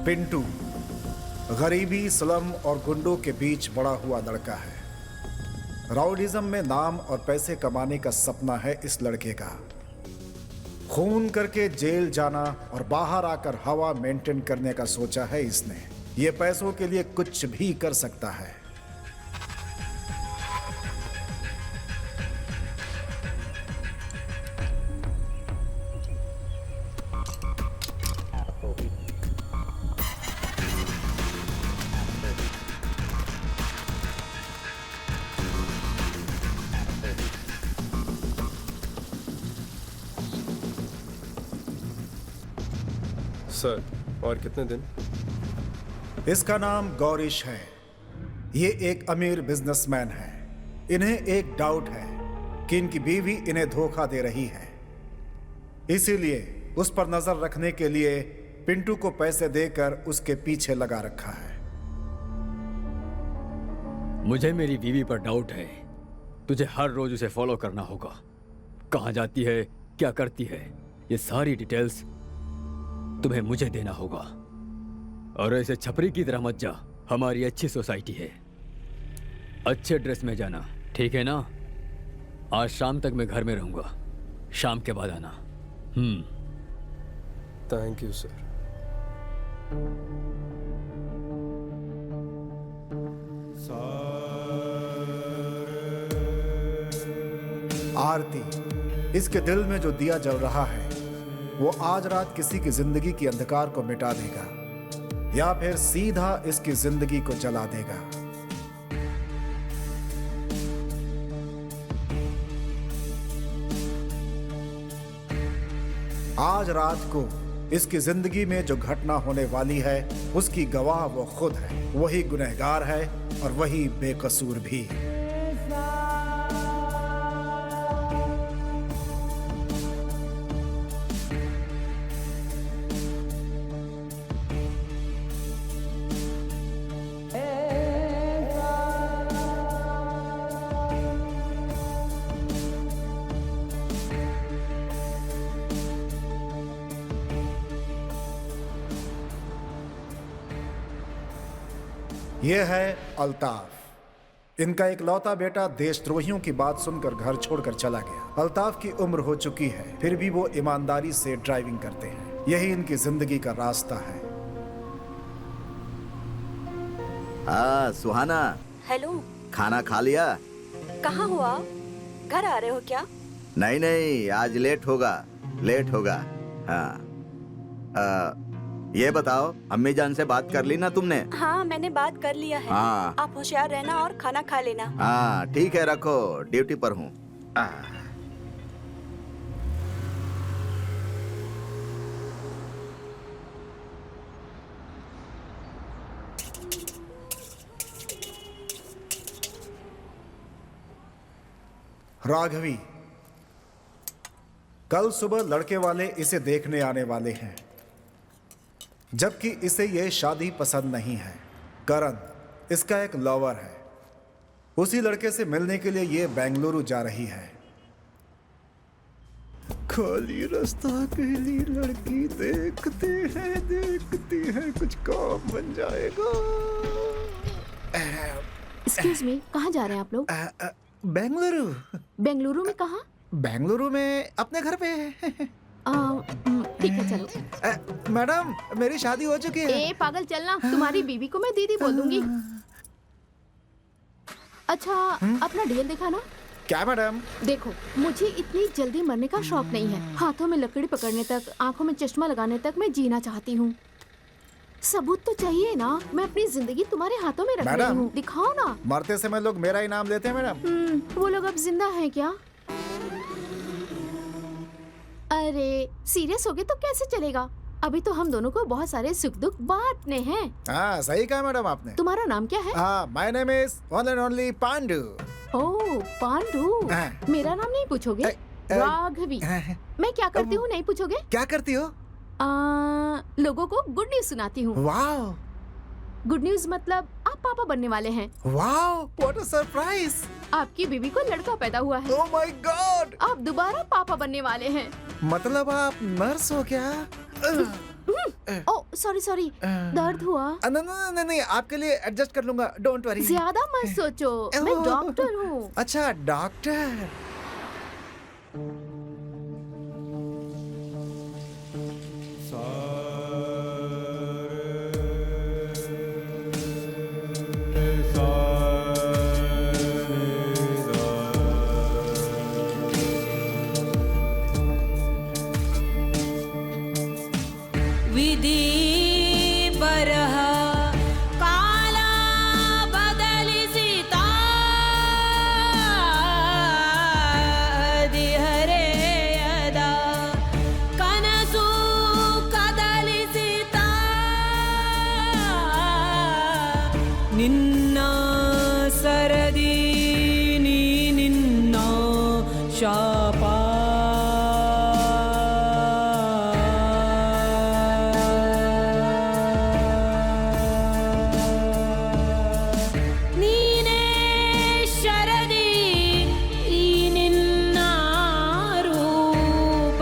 पिंटू गरीबी, स्लम और गुंडों के बीच बड़ा हुआ लड़का है। राउडिज्म में नाम और पैसे कमाने का सपना है इस लड़के का। खून करके जेल जाना और बाहर आकर हवा मेंटेन करने का सोचा है इसने। ये पैसों के लिए कुछ भी कर सकता है। सर, और कितने दिन? इसका नाम गौरीश है। ये एक अमीर बिजनेसमैन है। इन्हें एक डाउट है कि इनकी बीवी इन्हें धोखा दे रही है, इसीलिए उस पर नजर रखने के लिए पिंटू को पैसे देकर उसके पीछे लगा रखा है। मुझे मेरी बीवी पर डाउट है। तुझे हर रोज उसे फॉलो करना होगा। कहाँ जाती है, क्या करती है, ये सारी डिटेल्स तुम्हें मुझे देना होगा। और ऐसे छपरी की तरह मत जा। हमारी अच्छी सोसाइटी है। अच्छे ड्रेस में जाना, ठीक है ना? आज शाम तक मैं घर में रहूंगा। शाम के बाद आना। Thank you sir. आरती, इसके दिल में जो दिया जल रहा है वो आज रात किसी की जिंदगी की अंधकार को मिटा देगा या फिर सीधा इसकी जिंदगी को जला देगा। आज रात को इसकी जिंदगी में जो घटना होने वाली है उसकी गवाह वो खुद है। वही गुनहगार है और वही बेकसूर भी। यह है अल्ताफ। इनका इकलौता बेटा देशद्रोहियों की बात सुनकर घर छोड़कर चला गया। अल्ताफ की उम्र हो चुकी है, फिर भी वो ईमानदारी से ड्राइविंग करते हैं। यही इनकी जिंदगी का रास्ता है। हाँ सुहाना, हेलो। खाना खा लिया? कहाँ हो आप? घर आ रहे हो क्या? नहीं नहीं, आज लेट होगा। हाँ ये बताओ, अम्मी जान से बात कर ली ना तुमने? हाँ, मैंने बात कर लिया है। हाँ। आप होशियार रहना और खाना खा लेना। हाँ ठीक है, रखो, ड्यूटी पर हूँ। राघवी, कल सुबह लड़के वाले इसे देखने आने वाले हैं, जबकि इसे ये शादी पसंद नहीं है। करण इसका एक लवर है। उसी लड़के से मिलने के लिए ये बेंगलुरु जा रही है। खाली रास्ता अकेली लड़की देखती है कुछ काम बन जाएगा। एक्सक्यूज मी, कहाँ जा रहे हैं आप लोग? बेंगलुरु। बेंगलुरु में कहाँ? बेंगलुरु में अपने घर पे। ठीक है, चलो। मैडम, मेरी शादी हो चुकी है। ए पागल, चलना। तुम्हारी बीवी को मैं दीदी बोल दूंगी। अच्छा, अपना ढेल दिखाना। क्या मैडम? देखो, मुझे इतनी जल्दी मरने का शौक नहीं है। हाथों में लकड़ी पकड़ने तक, आंखों में चश्मा लगाने तक मैं जीना चाहती हूँ। सबूत तो चाहिए ना। मैं अपनी जिंदगी तुम्हारे हाथों में रख रही हूँ, दिखाओ ना। मरते समय लोग मेरा ही नाम लेते हैं मैडम। वो लोग अब जिंदा हैं क्या? अरे सीरियस हो गए तो कैसे चलेगा? अभी तो हम दोनों को बहुत सारे सुख दुख बांटने हैं। हाँ सही कहा मैडम आपने। तुम्हारा नाम क्या है? My name is one and only Pandu. Oh Pandu. मेरा नाम नहीं पूछोगे? राघवी। मैं क्या करती हूँ नहीं पूछोगे? क्या करती हो? लोगों को गुड न्यूज सुनाती हूँ। वाओ। गुड न्यूज मतलब आप पापा बनने वाले हैं। Wow, what a surprise. आपकी बीवी को लड़का पैदा हुआ है। Oh my God. आप दोबारा पापा बनने वाले हैं। मतलब आप नर्स हो क्या? ओ सॉरी सॉरी, दर्द हुआ? नहीं नहीं, आपके लिए एडजस्ट कर लूंगा, डोंट वरी। ज्यादा मत सोचो, मैं डॉक्टर हूँ। अच्छा डॉक्टर। विधि बरह काला बदलिसिता दिहरे यदा कनसु कदलिसिता निन्ना सरदी नी निन्ना शापा ನೀನೇ ಶರದಿ ಈ ನಿನ್ನ ರೂಪ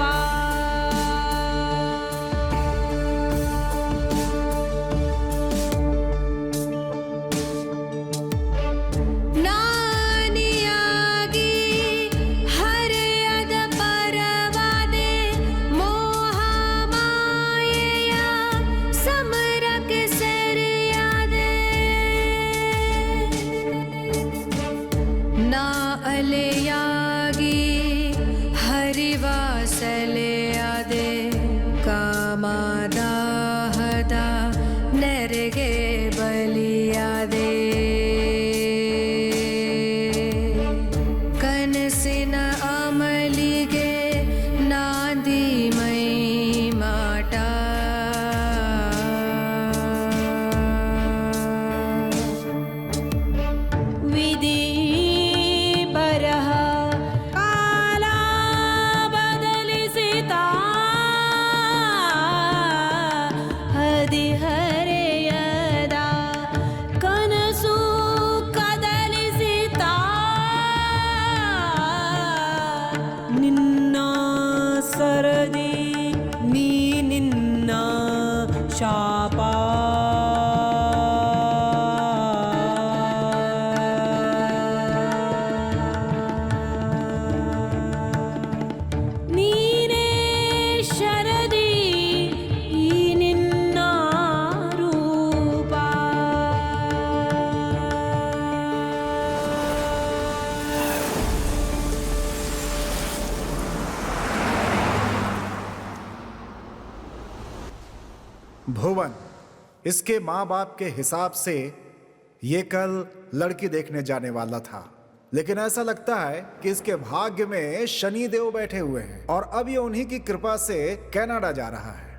ನಾನಿಯಾಗಿ ಹರೆಯದ ಪರವಾದೆ ಮೋಹ ಮಾಯೆಯ ಸಮರಕ್ಕೆ ಸೆರೆಯಾದೆ ನಾ ಅಲೆಯಾಗಿ ಹರಿವಾಸಲೆಯಾದೆ ಕಾಮದಾಹದ ನೆರೆಗೆ ಬಲಿಯಾದೆ ಕನಸಿನ ಅಮಲಿಗೆ ನಾಂದಿ ಮೈ ಮಾಟ ವಿಧಿ ಬರಹ ಕಾಲ ಬದಲಿಸಿತಾ ಹದಿಹರೆಯದ ಕನಸು ಕದಲಿಸಿತಾ ನಿನ್ನ ಸರದಿ ನೀ ನಿನ್ನ ಶಾಪ ನೀನೇ ಶರದಿ ಈ ನಿನ್ನ ರೂಪ भुवन, इसके माँ बाप के हिसाब से ये कल लड़की देखने जाने वाला था, लेकिन ऐसा लगता है कि इसके भाग्य में शनि देव बैठे हुए हैं और अब ये उन्हीं की कृपा से कनाडा जा रहा है।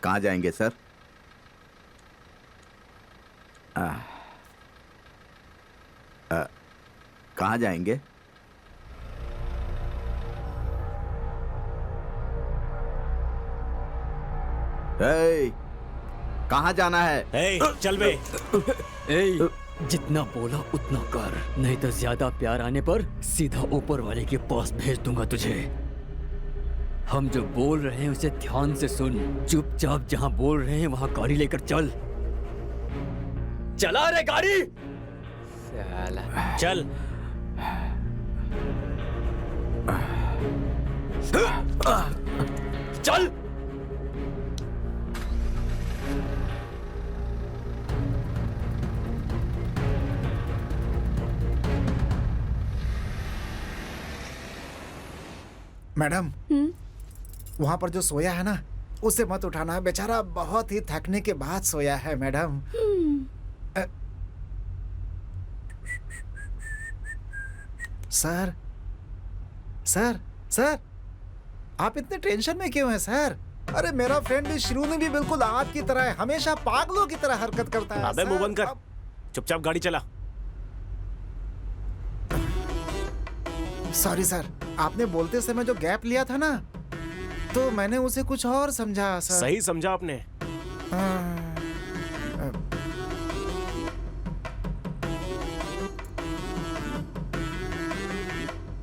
कहाँ जाएंगे सर? कहाँ जाएंगे? कहाँ जाना है? चल बे। ए, जितना बोला उतना कर, नहीं तो ज्यादा प्यार आने पर सीधा ऊपर वाले के पास भेज दूंगा तुझे। हम जो बोल रहे हैं उसे ध्यान से सुन, चुपचाप जहां बोल रहे हैं वहां गाड़ी लेकर चल। चला रे गाड़ी। चल। चल। मैडम, वहां पर जो सोया है ना, उसे मत उठाना, बेचारा बहुत ही थकने के बाद सोया है मैडम। सर सर सर, आप इतने टेंशन में क्यों हैं सर? अरे मेरा फ्रेंड भी श्रीनु भी बिल्कुल आपकी तरह है, हमेशा पागलों की तरह हरकत करता है। अबे मुंह बंद कर, चुपचाप गाड़ी चला। सॉरी सर, आपने बोलते समय जो गैप लिया था ना, तो मैंने उसे कुछ और समझा सर। सही समझा आपने।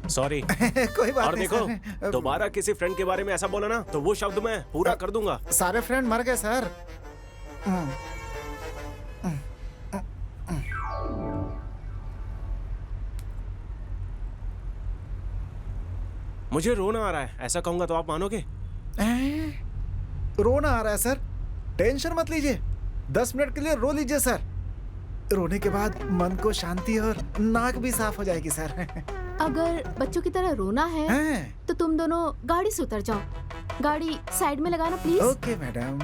सॉरी। कोई बात और नहीं देखो, सर। दोबारा किसी फ्रेंड के बारे में ऐसा बोला ना तो वो शब्द मैं पूरा कर दूंगा। सारे फ्रेंड मर गए सर। मुझे रोना आ रहा है, ऐसा कहूंगा तो आप मानोगे? रोना आ रहा है सर? टेंशन मत लीजिए, 10 मिनट के लिए रो लीजिए सर। रोने के बाद मन को शांति और नाक भी साफ हो जाएगी सर। अगर बच्चों की तरह रोना है तो तुम दोनों गाड़ी से उतर जाओ। गाड़ी साइड में लगाना please. Okay madam.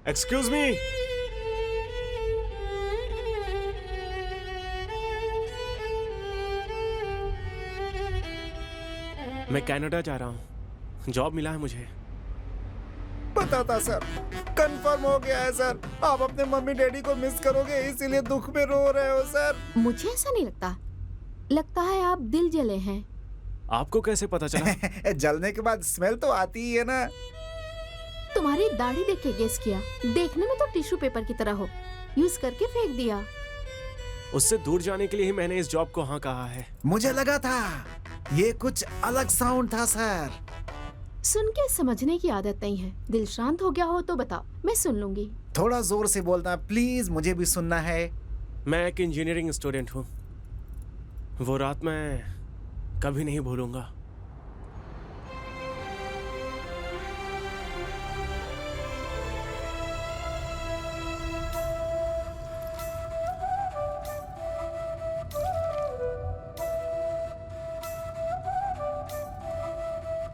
Excuse me. मैं कनाडा जा रहा हूँ, जॉब मिला है मुझे। पता था सर, कंफर्म हो गया है सर। आप अपने मम्मी डैडी को मिस करोगे, इसीलिए दुख में रो रहे हो सर। मुझे ऐसा नहीं लगता, लगता है आप दिल जले हैं। आपको कैसे पता चला? जलने के बाद स्मेल तो आती ही है ना। तुम्हारी दाढ़ी देख के गेस किया, देखने में तो टिश्यू पेपर की तरह हो, यूज करके फेंक दिया। उससे दूर जाने के लिए ही मैंने इस जॉब को हाँ कहा है। मुझे लगा था ये कुछ अलग साउंड था सर। सुन के समझने की आदत नहीं है। दिल शांत हो गया हो तो बताओ, मैं सुन लूंगी। थोड़ा जोर से बोलना प्लीज, मुझे भी सुनना है। मैं एक इंजीनियरिंग स्टूडेंट हूँ, वो रात मैं कभी नहीं भूलूंगा।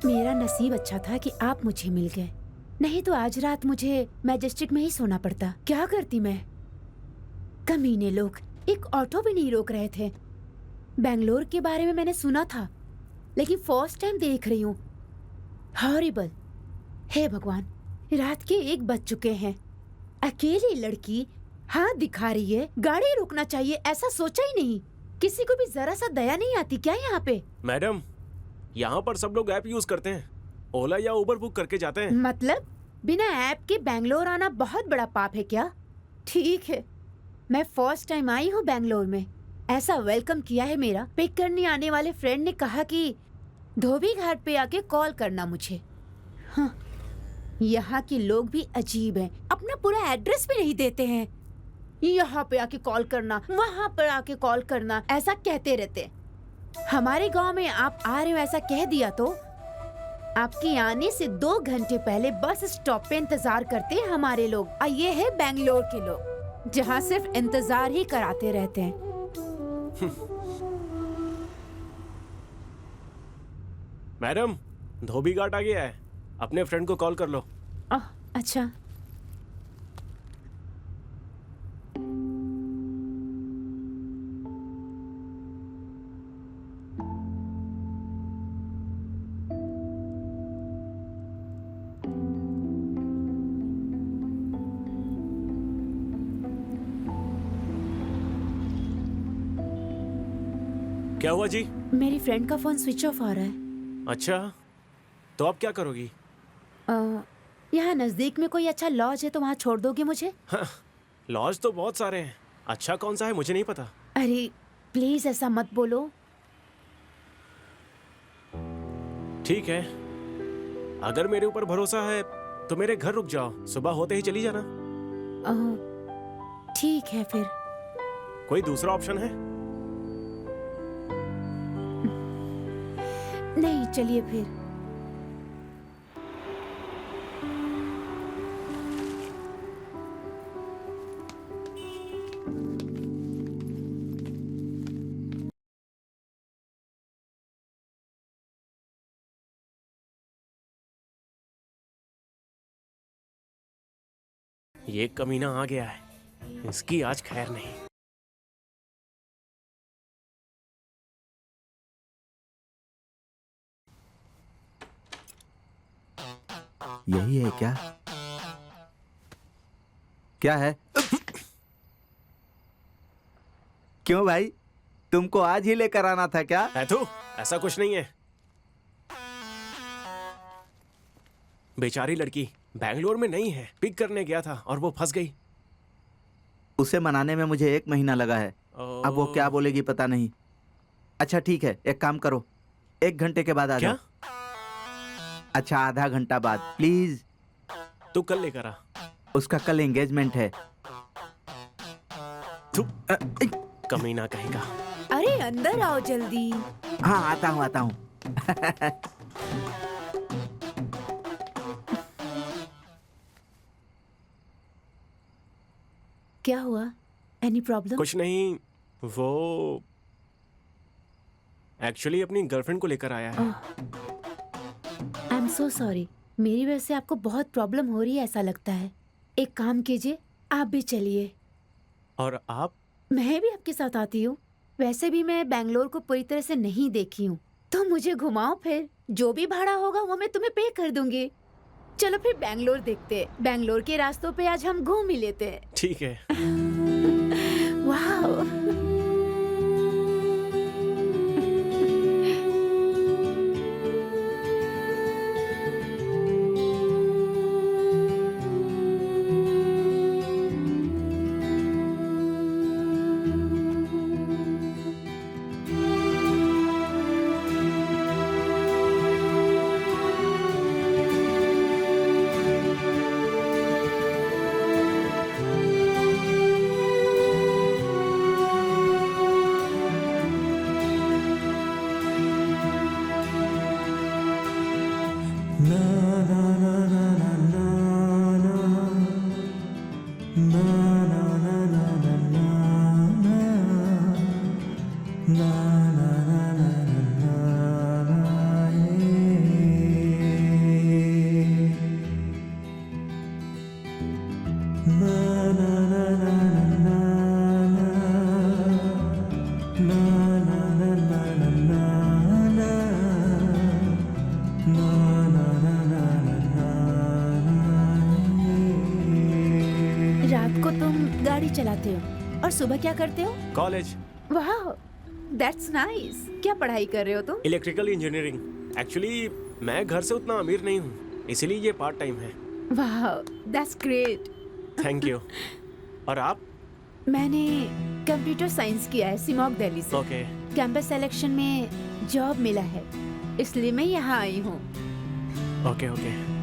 मेरा नसीब अच्छा था कि आप मुझे मिल गए, नहीं तो आज रात मुझे मैजेस्टिक में ही सोना पड़ता। क्या करती मैं? कमीने लोग एक ऑटो भी नहीं रोक रहे थे। बेंगलोर के बारे में मैंने सुना था, लेकिन फर्स्ट टाइम देख रही हूँ। हॉरिबल। हे भगवान, रात के 1 बज चुके हैं। अकेली लड़की हाथ दिखा रही है, गाड़ी रोकना चाहिए ऐसा सोचा ही नहीं। किसी को भी जरा सा दया नहीं आती क्या यहाँ पे? मैडम, यहाँ पर सब लोग ऐप यूज करते हैं, ओला या उबर बुक करके जाते हैं। मतलब बिना ऐप के बेंगलोर आना बहुत बड़ा पाप है क्या? ठीक है, मैं फर्स्ट टाइम आई हूँ बेंगलोर में। ऐसा वेलकम किया है मेरा। पिक करने आने वाले फ्रेंड ने कहा कि धोबी घाट पे आके कॉल करना मुझे। हाँ, यहाँ के लोग भी अजीब हैं, अपना पूरा एड्रेस भी नहीं देते हैं। यहाँ पे आके कॉल करना, वहाँ पर आके कॉल करना, ऐसा कहते रहते। हमारे गांव में आप आ रहे हो ऐसा कह दिया तो आपके आने से 2 घंटे पहले बस स्टॉप पे इंतजार करते हैं हमारे लोग। और ये है बेंगलोर के लोग, जहाँ सिर्फ इंतजार ही कराते रहते हैं। मैडम, धोबी घाट आ गया है, अपने फ्रेंड को कॉल कर लो। अच्छा। क्या हुआ जी? मेरी फ्रेंड का फोन स्विच ऑफ आ रहा है। अच्छा, तो आप क्या करोगी? यहाँ नजदीक में कोई अच्छा लॉज है तो वहाँ छोड़ दोगे मुझे? हाँ, लॉज तो बहुत सारे हैं, अच्छा कौन सा है मुझे नहीं पता। अरे प्लीज ऐसा मत बोलो। ठीक है, अगर मेरे ऊपर भरोसा है तो मेरे घर रुक जाओ, सुबह होते ही चली जाना। ठीक है फिर। कोई दूसरा ऑप्शन है? चलिए फिर। ये कमीना आ गया है, इसकी आज खैर नहीं। यही है क्या? क्या है? क्यों भाई, तुमको आज ही लेकर आना था क्या? है तो ऐसा कुछ नहीं है। बेचारी लड़की बैंगलोर में नहीं है, पिक करने गया था और वो फंस गई। उसे मनाने में मुझे 1 महीना लगा है। अब वो क्या बोलेगी पता नहीं। अच्छा ठीक है, एक काम करो, 1 घंटे के बाद आ जाओ। अच्छा, आधा घंटा बाद प्लीज। तू कल लेकर आ। उसका कल एंगेजमेंट है। कमीना कहेगा। अरे अंदर आओ जल्दी। हाँ आता हूँ आता हूँ। क्या हुआ? Any problem? कुछ नहीं, वो एक्चुअली अपनी गर्लफ्रेंड को लेकर आया है। आई एम सो सॉरी, मेरी वजह से आपको बहुत प्रॉब्लम हो रही है ऐसा लगता है। एक काम कीजिए, आप भी चलिए। और आप? मैं भी आपके साथ आती हूँ। वैसे भी मैं बैंगलोर को पूरी तरह से नहीं देखी हूँ, तो मुझे घुमाओ फिर। जो भी भाड़ा होगा वो मैं तुम्हें पे कर दूंगी। चलो फिर बैंगलोर देखते हैं। बैंगलोर के रास्तों पे आज हम घूम ही लेते हैं। ठीक है। वाह। रात को तुम गाड़ी चलाते हो और सुबह क्या करते हो? कॉलेज। वाह, दैट्स नाइस। क्या पढ़ाई कर रहे हो तुम? Electrical engineering. एक्चुअली मैं घर से उतना अमीर नहीं हूँ, इसीलिए ये पार्ट टाइम है। वाह, दैट्स ग्रेट। Thank you. और आप? मैंने कंप्यूटर साइंस किया है सिमोग दिल्ली से। ओके। कैंपस सिलेक्शन में जॉब मिला है, इसलिए मैं यहाँ आई हूँ। Okay okay.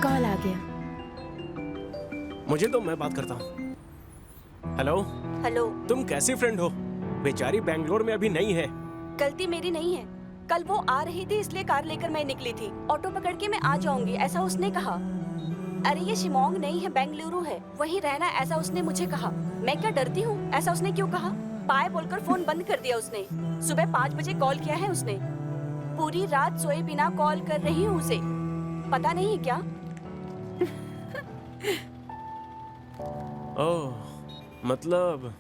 कॉल आ गया। मुझे तो मैं बात करता हूँ। हेलो। हेलो। तुम कैसी फ्रेंड हो? बेचारी बैंगलोर में अभी नहीं है। गलती मेरी नहीं है। कल वो आ रही थी इसलिए कार लेकर मैं निकली थी। ऑटो पकड़ के मैं आ जाऊंगी ऐसा उसने कहा। अरे ये शिमोंग नहीं है, बेंगलुरु है, वहीं रहना ऐसा उसने मुझे कहा। मैं क्या डरती हूँ? ऐसा उसने क्यों कहा? बाय बोलकर फोन बंद कर दिया उसने। सुबह 5 बजे कॉल किया है उसने। पूरी रात सोए बिना कॉल कर रही हूँ उसे। पता नहीं है क्या? ओह, मतलब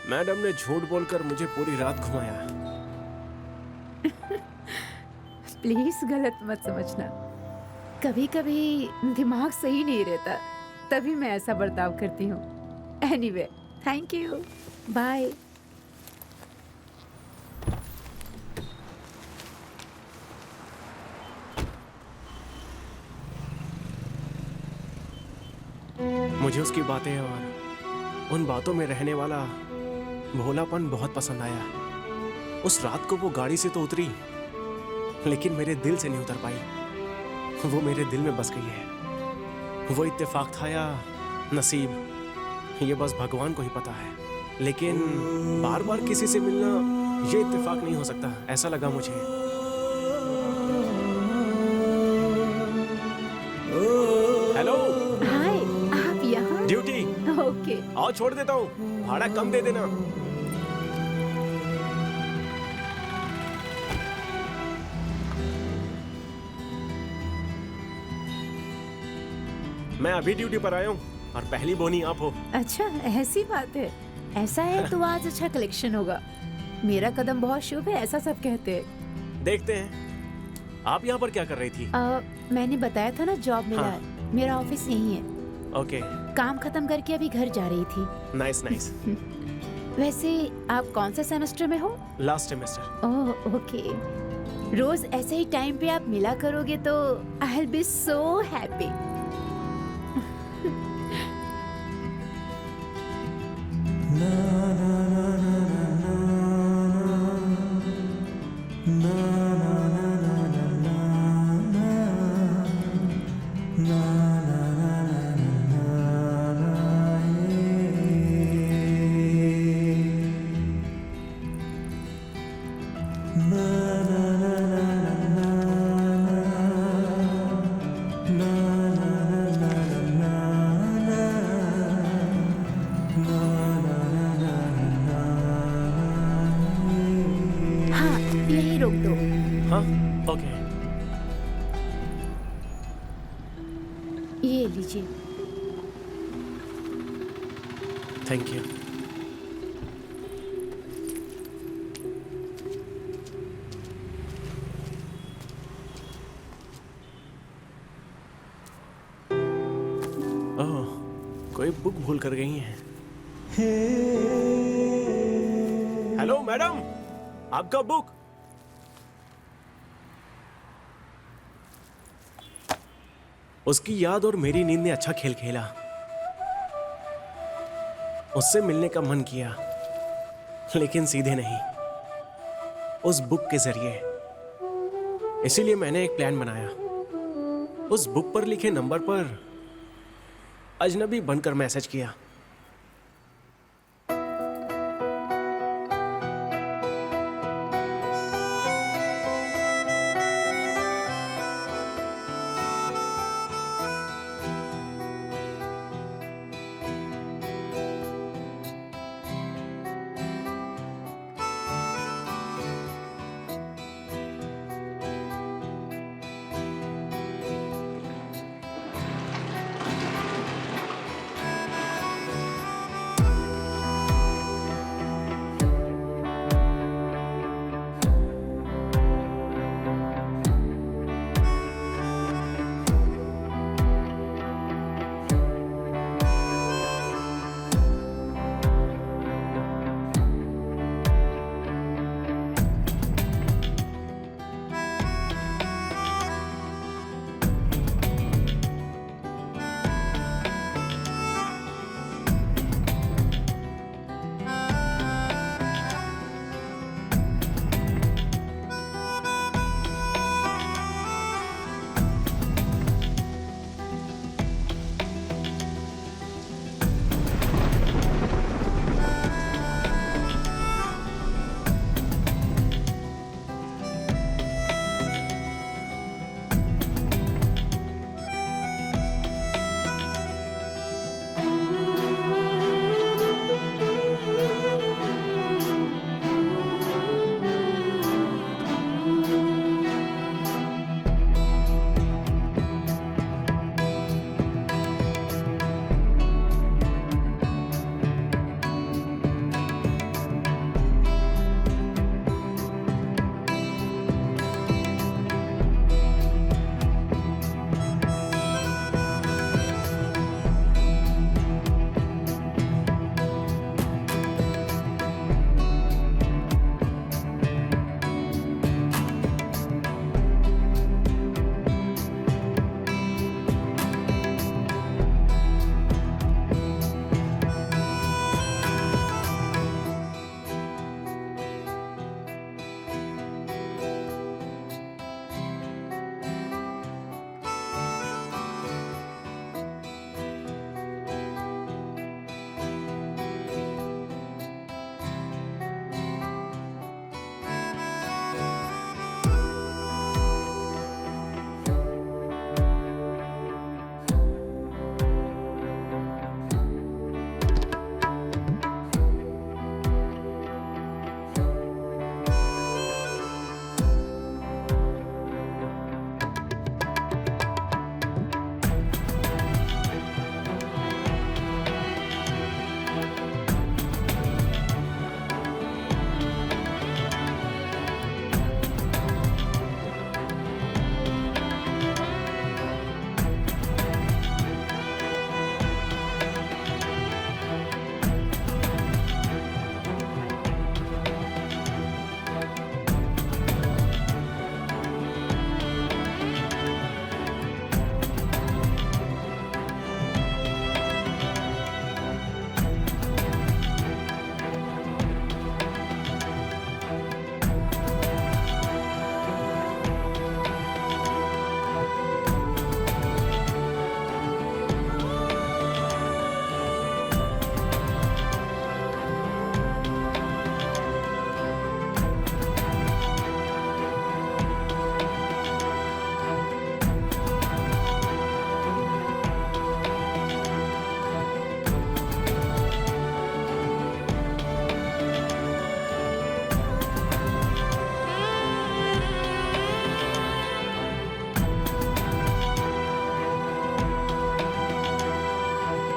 मैडम ने झूठ बोलकर मुझे पूरी रात घुमाया। प्लीज गलत मत समझना, कभी कभी दिमाग सही नहीं रहता, तभी मैं ऐसा बर्ताव करती हूँ। Anyway, thank you, bye. मुझे उसकी बातें और उन बातों में रहने वाला भोलापन बहुत पसंद आया। उस रात को वो गाड़ी से तो उतरी, लेकिन मेरे दिल से नहीं उतर पाई। वो मेरे दिल में बस गई है। वो इत्तेफाक था या नसीब, ये बस भगवान को ही पता है। लेकिन बार बार किसी से मिलना ये इत्तेफाक नहीं हो सकता, ऐसा लगा मुझे। हेलो। हाय, आप यहाँ? ड्यूटी। ओके। आओ छोड़ देता हूँ, भाड़ा कम दे देना। मैं अभी ड्यूटी पर आया हूँ और पहली बोनी आप हो। अच्छा, ऐसी बात है। ऐसा है तो आज अच्छा कलेक्शन होगा। मेरा कदम बहुत शुभ है, ऐसा सब कहते हैं। देखते हैं। आप यहाँ पर क्या कर रही थी? मैंने बताया था ना, जॉब मिला हाँ। है। मेरा ऑफिस यही है। ओके। काम खत्म करके अभी घर जा रही थी। Nice nice. वैसे आप कौन से सेमेस्टर में हो? Last semester. Oh okay. रोज ऐसे ही टाइम पे आप मिला करोगे तो I will be so happy. हाँ, यही रोक दो। हाँ ओके। ये लीजिए। Thank you. ओह, कोई बुक भूल कर गई हैं। हेलो मैडम, आपका बुक। उसकी याद और मेरी नींद ने अच्छा खेल खेला। उससे मिलने का मन किया, लेकिन सीधे नहीं, उस बुक के जरिए। इसीलिए मैंने एक प्लान बनाया। उस बुक पर लिखे नंबर पर अजनबी बनकर मैसेज किया।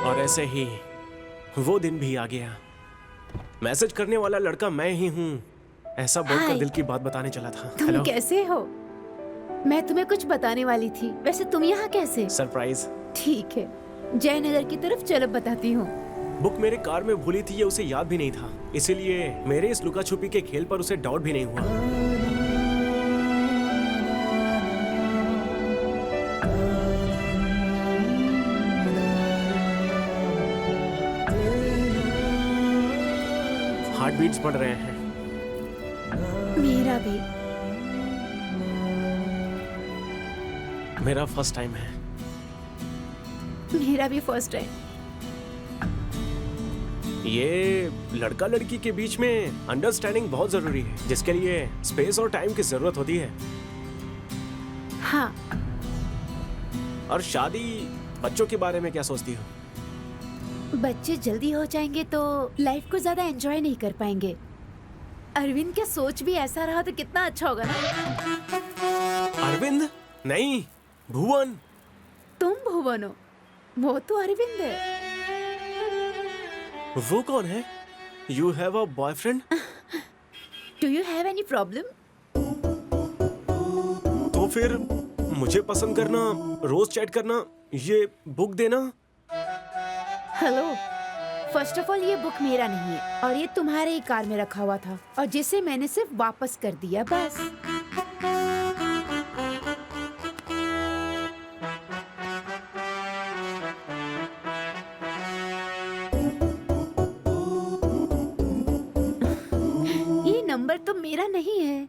और ऐसे ही वो दिन भी आ गया। मैसेज करने वाला लड़का मैं ही हूँ, ऐसा बोलकर हाय। दिल की बात बताने चला था। तुम हेलो, कैसे हो? मैं तुम्हें कुछ बताने वाली थी। वैसे तुम यहाँ कैसे? सरप्राइज। ठीक है, जयनगर की तरफ चलो, बताती हूँ। बुक मेरे कार में भूली थी, ये उसे याद भी नहीं था, इसीलिए मेरे इस लुका छुपी के खेल पर उसे डाउट भी नहीं हुआ। हार्ट बीट्स बढ़ रहे हैं। मेरा भी। मेरा फर्स्ट टाइम है। मेरा भी फर्स्ट टाइम। ये लड़का लड़की के बीच में अंडरस्टैंडिंग बहुत जरूरी है, जिसके लिए स्पेस और टाइम की जरूरत होती है। हाँ, और शादी, बच्चों के बारे में क्या सोचती हो? बच्चे जल्दी हो जाएंगे तो लाइफ को ज्यादा एंजॉय नहीं कर पाएंगे। अरविंद का सोच भी ऐसा रहा तो कितना अच्छा होगा ना। अरविंद नहीं, भुवन। तुम भुवन हो, वो तो अरविंद है। वो कौन है? You have a boyfriend? Do you have any problem? तो फिर मुझे पसंद करना, रोज चैट करना, ये बुक देना। हेलो, फर्स्ट ऑफ ऑल ये बुक मेरा नहीं है और ये तुम्हारे ही कार में रखा हुआ था और जिसे मैंने सिर्फ वापस कर दिया, बस। ये नंबर तो मेरा नहीं है।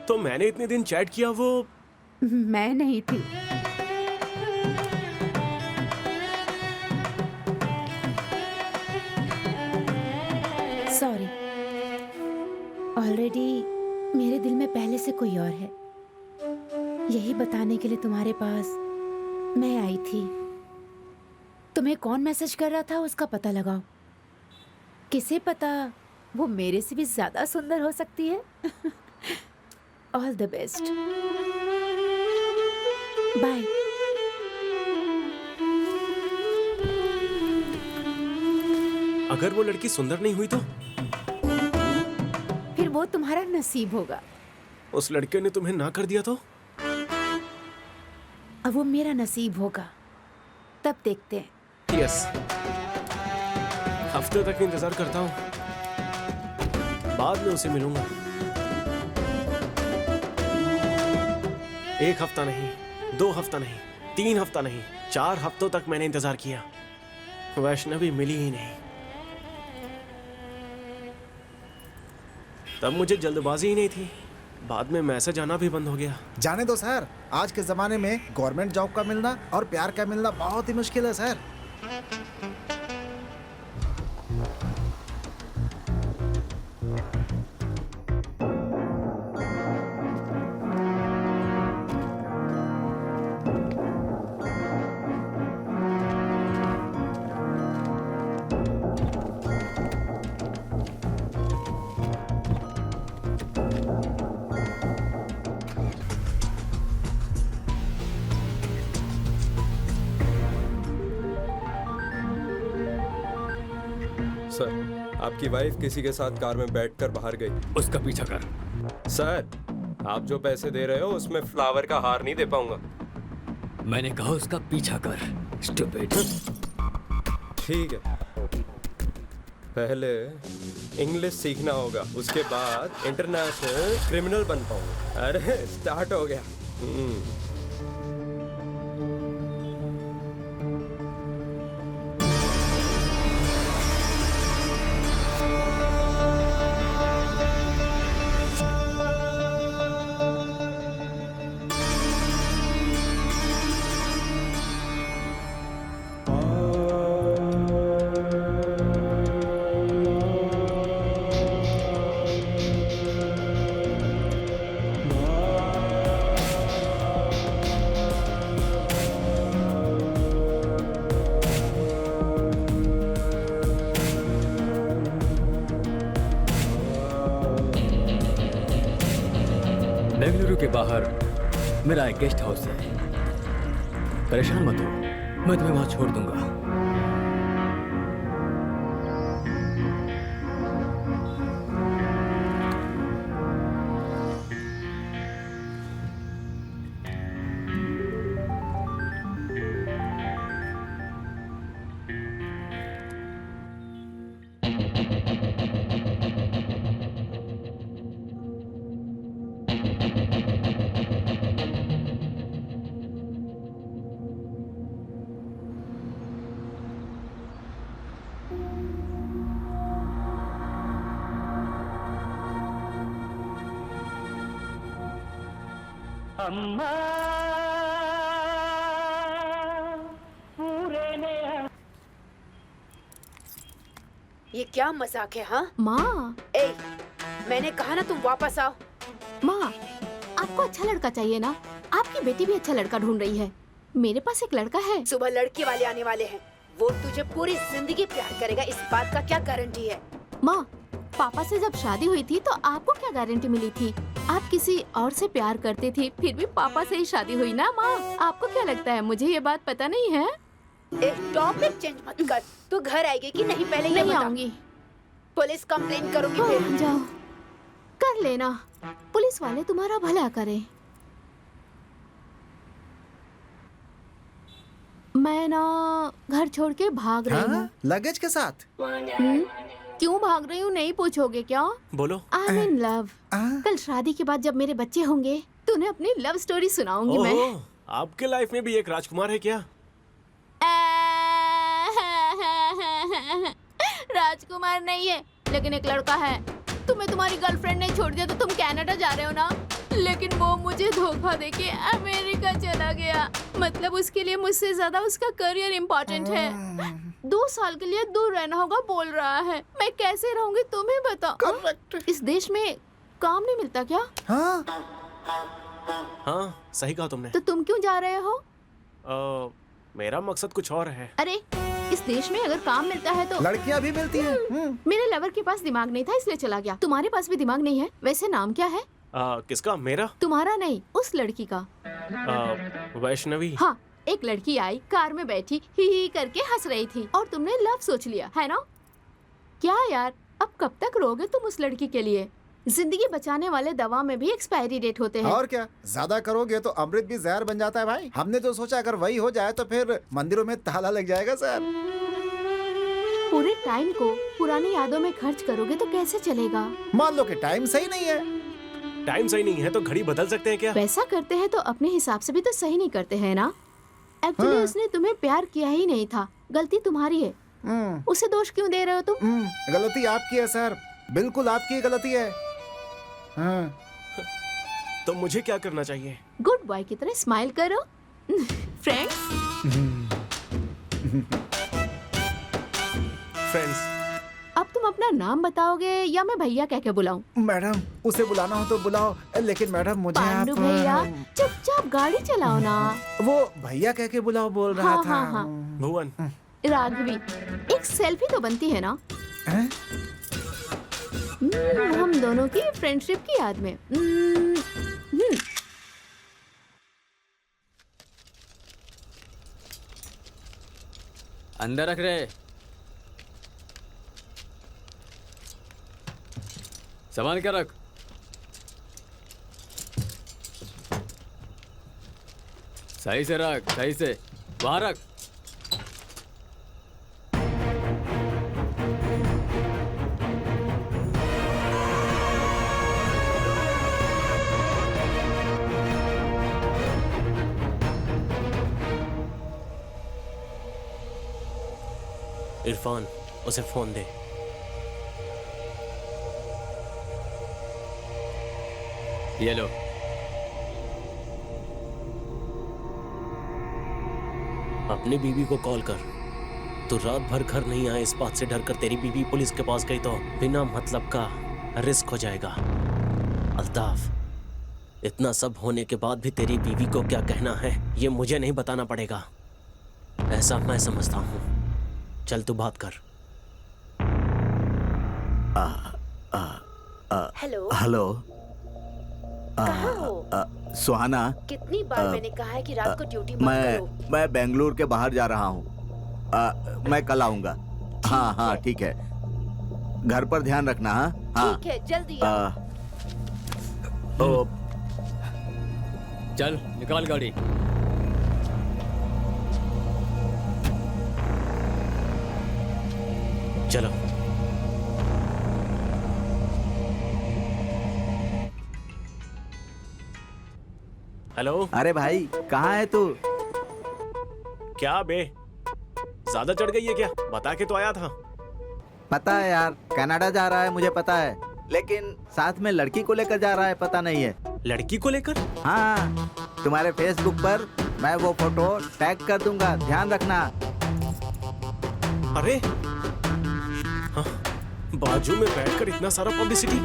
तो मैंने इतने दिन चैट किया, वो मैं नहीं थी। सॉरी, ऑलरेडी मेरे दिल में पहले से कोई और है। यही बताने के लिए तुम्हारे पास मैं आई थी। तुम्हें कौन मैसेज कर रहा था उसका पता लगाओ। किसे पता वो मेरे से भी ज्यादा सुंदर हो सकती है। All the best, bye. अगर वो लड़की सुंदर नहीं हुई तो? फिर वो तुम्हारा नसीब होगा। उस लड़के ने तुम्हें ना कर दिया तो? अब वो मेरा नसीब होगा, तब देखते हैं। यस, हफ्ते तक इंतजार करता हूँ, बाद में उसे मिलूंगा। 1 हफ्ता नहीं, 2 हफ्ता नहीं, 3 हफ्ता नहीं, 4 हफ्तों तक मैंने इंतजार किया, वैष्णवी मिली ही नहीं। तब मुझे जल्दबाजी ही नहीं थी, बाद में मैसेज आना भी बंद हो गया। जाने दो सर, आज के जमाने में गवर्नमेंट जॉब का मिलना और प्यार का मिलना बहुत ही मुश्किल है सर। सर, आपकी वाइफ किसी के साथ कार में बैठकर बाहर गई। उसका पीछा कर। सर, आप जो पैसे दे रहे हो उसमें फ्लावर का हार नहीं दे पाऊंगा। मैंने कहा उसका पीछा कर, स्टूपिड। ठीक है, पहले इंग्लिश सीखना होगा, उसके बाद इंटरनेशनल क्रिमिनल बन पाऊंगा। अरे स्टार्ट हो गया। बेंगलुरु के बाहर मेरा एक गेस्ट हाउस है। परेशान मत हो, मैं तुम्हें वहां छोड़ दूंगा। ये क्या मजाक है? हाँ माँ, ए, मैंने कहा ना तुम वापस आओ। माँ, आपको अच्छा लड़का चाहिए ना? आपकी बेटी भी अच्छा लड़का ढूंढ रही है। मेरे पास एक लड़का है। सुबह लड़के वाले आने वाले हैं। वो तुझे पूरी जिंदगी प्यार करेगा, इस बात का क्या गारंटी है? माँ, पापा से जब शादी हुई थी तो आपको क्या गारंटी मिली थी? आप किसी और से प्यार करते थे, फिर भी पापा से ही शादी हुई ना माँ। आपको क्या लगता है मुझे ये बात पता नहीं है? एक टॉपिक चेंज मत कर। तू घर आएगी कि नहीं पहले ये नहीं बता। आऊंगी। पुलिस कंप्लेन करूंगी हाँ, फिर। जाओ, कर लेना। पुलिस वाले तुम्हारा भला करें। मैं ना घर छोड़ के भाग रही हूँ। लगेज के साथ? क्यों भाग रही हूँ नहीं पूछोगे क्या? बोलो। I am in love. कल शादी के बाद जब मेरे बच्चे होंगे तो उन्हें अपनी लव स्टोरी सुनाऊंगी मैं। ओहो, आपके लाइफ में भी एक राजकुमार है क्या? राजकुमार नहीं है, लेकिन एक लड़का है। तुम्हें तुम्हारी गर्लफ्रेंड ने छोड़ दिया तो तुम कनाडा जा रहे हो ना, लेकिन वो मुझे धोखा देके अमेरिका चला गया। मतलब उसके लिए मुझसे ज्यादा उसका करियर इम्पोर्टेंट है। 2 साल के लिए दूर रहना होगा बोल रहा है। मैं कैसे रहूंगी तुम्हें बताओ। इस देश में काम नहीं मिलता क्या? हाँ, सही कहा तुमने। तो तुम क्यों जा रहे हो? मेरा मकसद कुछ और है। अरे इस देश में अगर काम मिलता है तो लड़कियां भी मिलती हैं। मेरे लवर के पास दिमाग नहीं था इसलिए चला गया। तुम्हारे पास भी दिमाग नहीं है? वैसे नाम क्या है? किसका? मेरा? तुम्हारा नहीं, उस लड़की का। वैष्णवी। हाँ, एक लड़की आई, कार में बैठी ही करके हंस रही थी और तुमने लव सोच लिया है ना? क्या यार, अब कब तक रोगे तुम उस लड़की के लिए? जिंदगी बचाने वाले दवा में भी एक्सपायरी डेट होते हैं। और क्या, ज्यादा करोगे तो अमृत भी जहर बन जाता है भाई। हमने तो सोचा अगर वही हो जाए तो फिर मंदिरों में ताला लग जाएगा सर। पूरे टाइम को पुरानी यादों में खर्च करोगे तो कैसे चलेगा? मान लो कि टाइम सही नहीं है। टाइम सही नहीं है तो घड़ी बदल सकते हैं क्या? वैसा करते हैं तो अपने हिसाब से भी तो सही नहीं करते हैं ना? एक्चुअली उसने तुम्हें प्यार किया ही नहीं था, गलती तुम्हारी है। उसे दोष क्यों दे रहे हो तुम? गलती आपकी है सर, बिल्कुल आपकी गलती है। तो मुझे क्या करना चाहिए? गुड बॉय की तरह स्माइल करो। फ्रेंड्स। फ्रेंड्स। अब तुम अपना नाम बताओगे या मैं भैया कह के बुलाऊं? मैडम, उसे बुलाना हो तो बुलाओ, लेकिन मैडम मुझे आप पांडु भैया चुपचाप गाड़ी चलाओ ना। वो भैया कह के बुलाओ बोल रहा था। हाँ। भुवन। राघवी, एक सेल्फी तो बनती है ना? हम दोनों की फ्रेंडशिप की याद में। अंदर रख रहे। संभाल के रख। सही से रख, सही से। वहां रख। इरफान, उसे फोन दे। ये लो। अपनी बीवी को कॉल कर। तू रात भर घर नहीं आए, इस बात से डर कर तेरी बीवी पुलिस के पास गई तो बिना मतलब का रिस्क हो जाएगा। अल्ताफ, इतना सब होने के बाद भी तेरी बीवी को क्या कहना है ये मुझे नहीं बताना पड़ेगा, ऐसा मैं समझता हूँ। चल तू बात कर। हेलो। हेलो। कहाँ हो? सुहाना, कितनी बार मैंने कहा है कि रात को ड्यूटी मत करो। मैं बेंगलुरु के बाहर जा रहा हूँ। मैं कल आऊंगा। हाँ हाँ ठीक है, घर पर ध्यान रखना। हाँ ठीक है, जल्दी आओ। चल निकाल गाड़ी। चलो। हेलो। अरे भाई कहाँ है तू? क्या बे, ज्यादा चढ़ गई है क्या? बता के तो आया था। पता है यार, कनाडा जा रहा है मुझे पता है, लेकिन साथ में लड़की को लेकर जा रहा है पता नहीं है। लड़की को लेकर? हाँ, तुम्हारे फेसबुक पर मैं वो फोटो टैग कर दूंगा, ध्यान रखना। अरे हाँ, बाजू में बैठकर इतना सारा पब्लिसिटी।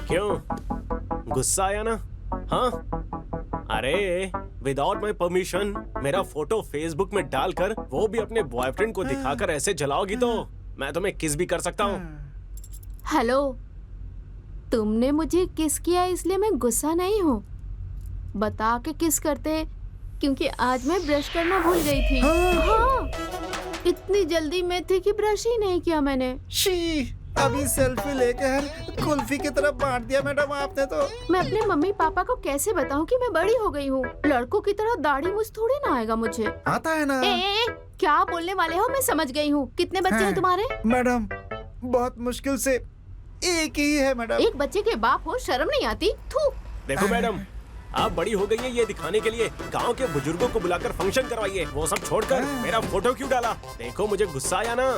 क्यों गुस्सा आया ना? हाँ, अरे विदाउट माई परमिशन मेरा फोटो फेसबुक में डालकर वो भी अपने बॉयफ्रेंड को दिखाकर ऐसे जलाओगी तो मैं तुम्हें किस भी कर सकता हूँ। हेलो, तुमने मुझे किस किया इसलिए मैं गुस्सा नहीं हूँ। बता के किस करते, क्योंकि आज मैं ब्रश करना भूल गई थी। हाँ, इतनी जल्दी में थी कि ब्रश ही नहीं किया मैंने। शी, अभी सेल्फी लेकर कुल्फी की तरफ बांट दिया मैडम आपने तो। मैं अपने मम्मी पापा को कैसे बताऊं कि मैं बड़ी हो गई हूँ? लड़कों की तरह दाढ़ी मूछ थोड़ी ना आएगा मुझे। आता है ना। ए, क्या बोलने वाले हो? मैं समझ गई हूँ। कितने बच्चे हैं तुम्हारे? मैडम बहुत मुश्किल से एक ही है मैडम। एक बच्चे के बाप हो, शर्म नहीं आती? थू। देखो मैडम, आप बड़ी हो गई है ये दिखाने के लिए गांव के बुजुर्गों को बुलाकर फंक्शन करवाइए, वो सब छोड़कर मेरा फोटो क्यों डाला? देखो मुझे गुस्सा आया ना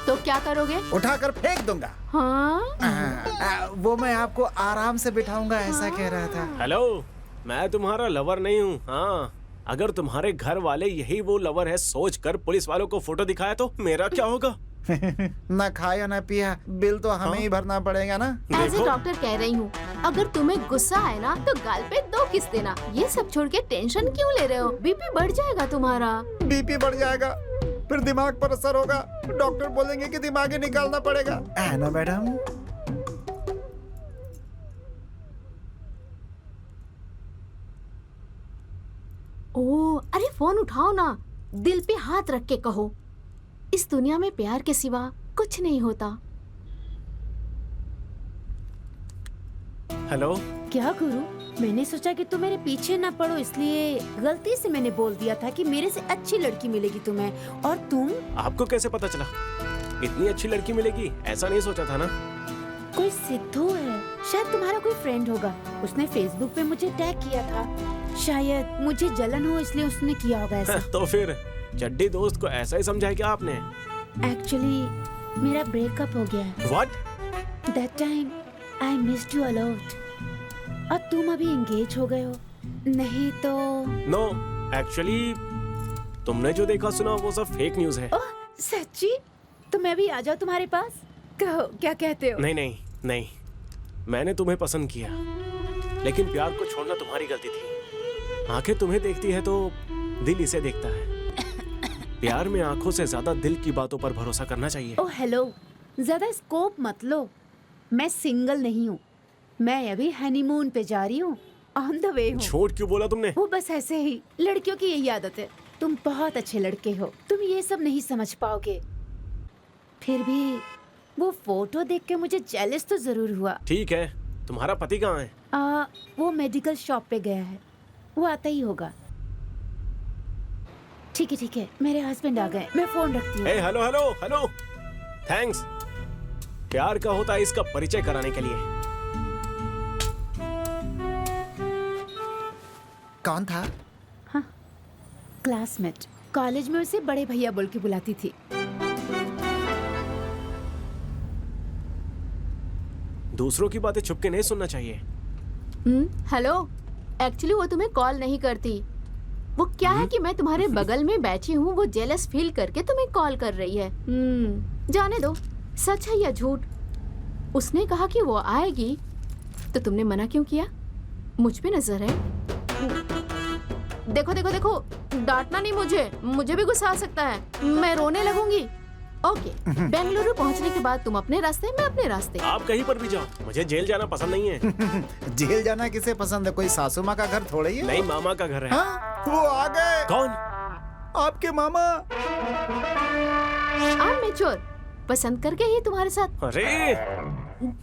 तो क्या करोगे? उठाकर फेंक दूंगा। हाँ? वो मैं आपको आराम से बिठाऊंगा ऐसा कह रहा था। हेलो, मैं तुम्हारा लवर नहीं हूँ। हाँ, अगर तुम्हारे घर वाले यही वो लवर है सोचकर पुलिस वालों को फोटो दिखाया तो मेरा क्या होगा? ना खाया ना पिया, बिल तो हमें ही भरना पड़ेगा ना। एज ए डॉक्टर कह रही हूँ, अगर तुम्हें गुस्सा आए ना तो गाल पे 2 किस देना। ये सब छोड़ के टेंशन क्यों ले रहे हो? बीपी बढ़ जाएगा तुम्हारा। बीपी बढ़ जाएगा, फिर दिमाग पर असर होगा, डॉक्टर बोलेंगे कि दिमाग ही निकालना पड़ेगा, है ना मैडम? ओह, अरे फोन उठाओ ना, दिल पे हाथ रख के कहो, इस दुनिया में प्यार के सिवा कुछ नहीं होता। हेलो। क्या गुरु, मैंने सोचा कि तुम मेरे पीछे ना पड़ो, इसलिए गलती से मैंने बोल दिया था कि मेरे से अच्छी लड़की मिलेगी तुम्हें। और तुम? आपको कैसे पता चला इतनी अच्छी लड़की मिलेगी? ऐसा नहीं सोचा था ना। कोई सिद्धू है, शायद तुम्हारा कोई फ्रेंड होगा, उसने फेसबुक पे मुझे टैग किया था। शायद मुझे जलन हो इसलिए उसने किया होगा ऐसा। तो फिर चड्डी दोस्त को ऐसा ही समझाया क्या आपने? एक्चुअली मेरा ब्रेकअप हो गया है। What? That time I missed you a lot। और तुम अभी एंगेज हो गए हो, नहीं तो? No, actually तुमने जो देखा सुना वो सब फेक न्यूज है। ओह सच्ची? तो मैं भी आ जाऊँ तुम्हारे पास? कहो क्या कहते हो? नहीं नहीं नहीं, मैंने तुम्हें पसंद किया, लेकिन प्यार को छोड़ना तुम्हारी गलती थी। आंखें तुम्हें देखती है तो दिल इसे देखता है। प्यार में आंखों से ज्यादा दिल की बातों पर भरोसा करना चाहिए। ओह हेलो, ज्यादा स्कोप मत लो, मैं सिंगल नहीं हूँ, मैं अभी हनीमून पे जा रही हूँ, ऑन द वे हूँ। झूठ क्यों बोला तुमने? वो बस ऐसे ही, लड़कियों की यही आदत है। तुम बहुत अच्छे लड़के हो, तुम ये सब नहीं समझ पाओगे। फिर भी वो फोटो देख के मुझे जेलस तो जरूर हुआ। ठीक है, तुम्हारा पति कहाँ है? वो मेडिकल शॉप पे गया है, वो आता ही होगा। ठीक है, मेरे हस्बैंड आ गए, मैं फोन रखती हूँ। Hello hello hello, thanks. प्यार का होता है इसका परिचय कराने के लिए। कौन था? हाँ, क्लासमेट, कॉलेज में उसे बड़े भैया बोल के बुलाती थी। दूसरों की बातें छुप के नहीं सुनना चाहिए। हेलो, एक्चुअली वो तुम्हें कॉल नहीं करती। वो क्या है कि मैं तुम्हारे बगल में बैठी हूँ, वो जेलस फील करके तुम्हें कॉल कर रही है। जाने दो, सच है या झूठ? उसने कहा कि वो आएगी, तो तुमने मना क्यों किया? मुझ पे नजर है। देखो देखो देखो, डांटना नहीं मुझे, मुझे भी गुस्सा आ सकता है, मैं रोने लगूंगी। ओके, बेंगलुरु पहुंचने के बाद तुम अपने रास्ते, मैं अपने रास्ते। आप कहीं पर भी जाओ, मुझे जेल जाना पसंद नहीं है। जेल जाना किसे पसंद है? कोई सासू माँ का घर थोड़ा ही है। नहीं, मामा का घर है। हाँ? वो आ गए। कौन? आपके मामा। आप मेच्योर, पसंद करके ही तुम्हारे साथ। अरे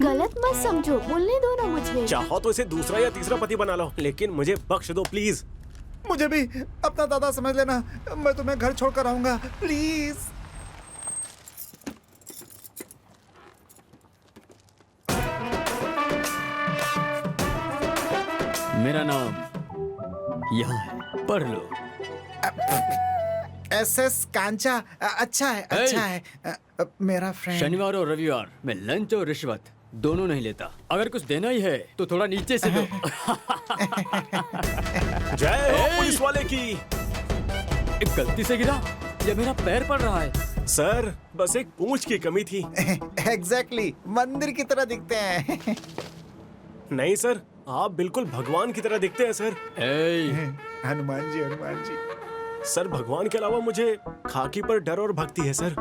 गलत मत समझो, बोलने दो ना मुझे। चाहो तो इसे दूसरा या तीसरा पति बना लो, लेकिन मुझे बख्श दो प्लीज। मुझे भी अपना दादा समझ लेना, मैं तुम्हें घर छोड़कर आऊंगा, प्लीज। मेरा नाम यहाँ है, पढ़ लो। SS कांचा। अच्छा है, अच्छा है। मेरा फ्रेंड। शनिवार और रविवार मैं लंच और रिश्वत दोनों नहीं लेता। अगर कुछ देना ही है तो थोड़ा नीचे से दो। जय हो पुलिस वाले की। एक गलती से गिरा या मेरा पैर पड़ रहा है? सर, बस एक पूंछ की कमी थी। एग्जैक्टली, मंदिर की तरह दिखते हैं। नहीं सर, आप बिल्कुल भगवान की तरह दिखते हैं सर। हनुमान जी, हनुमान जी। सर, भगवान के अलावा मुझे खाकी पर डर और भक्ति है सर।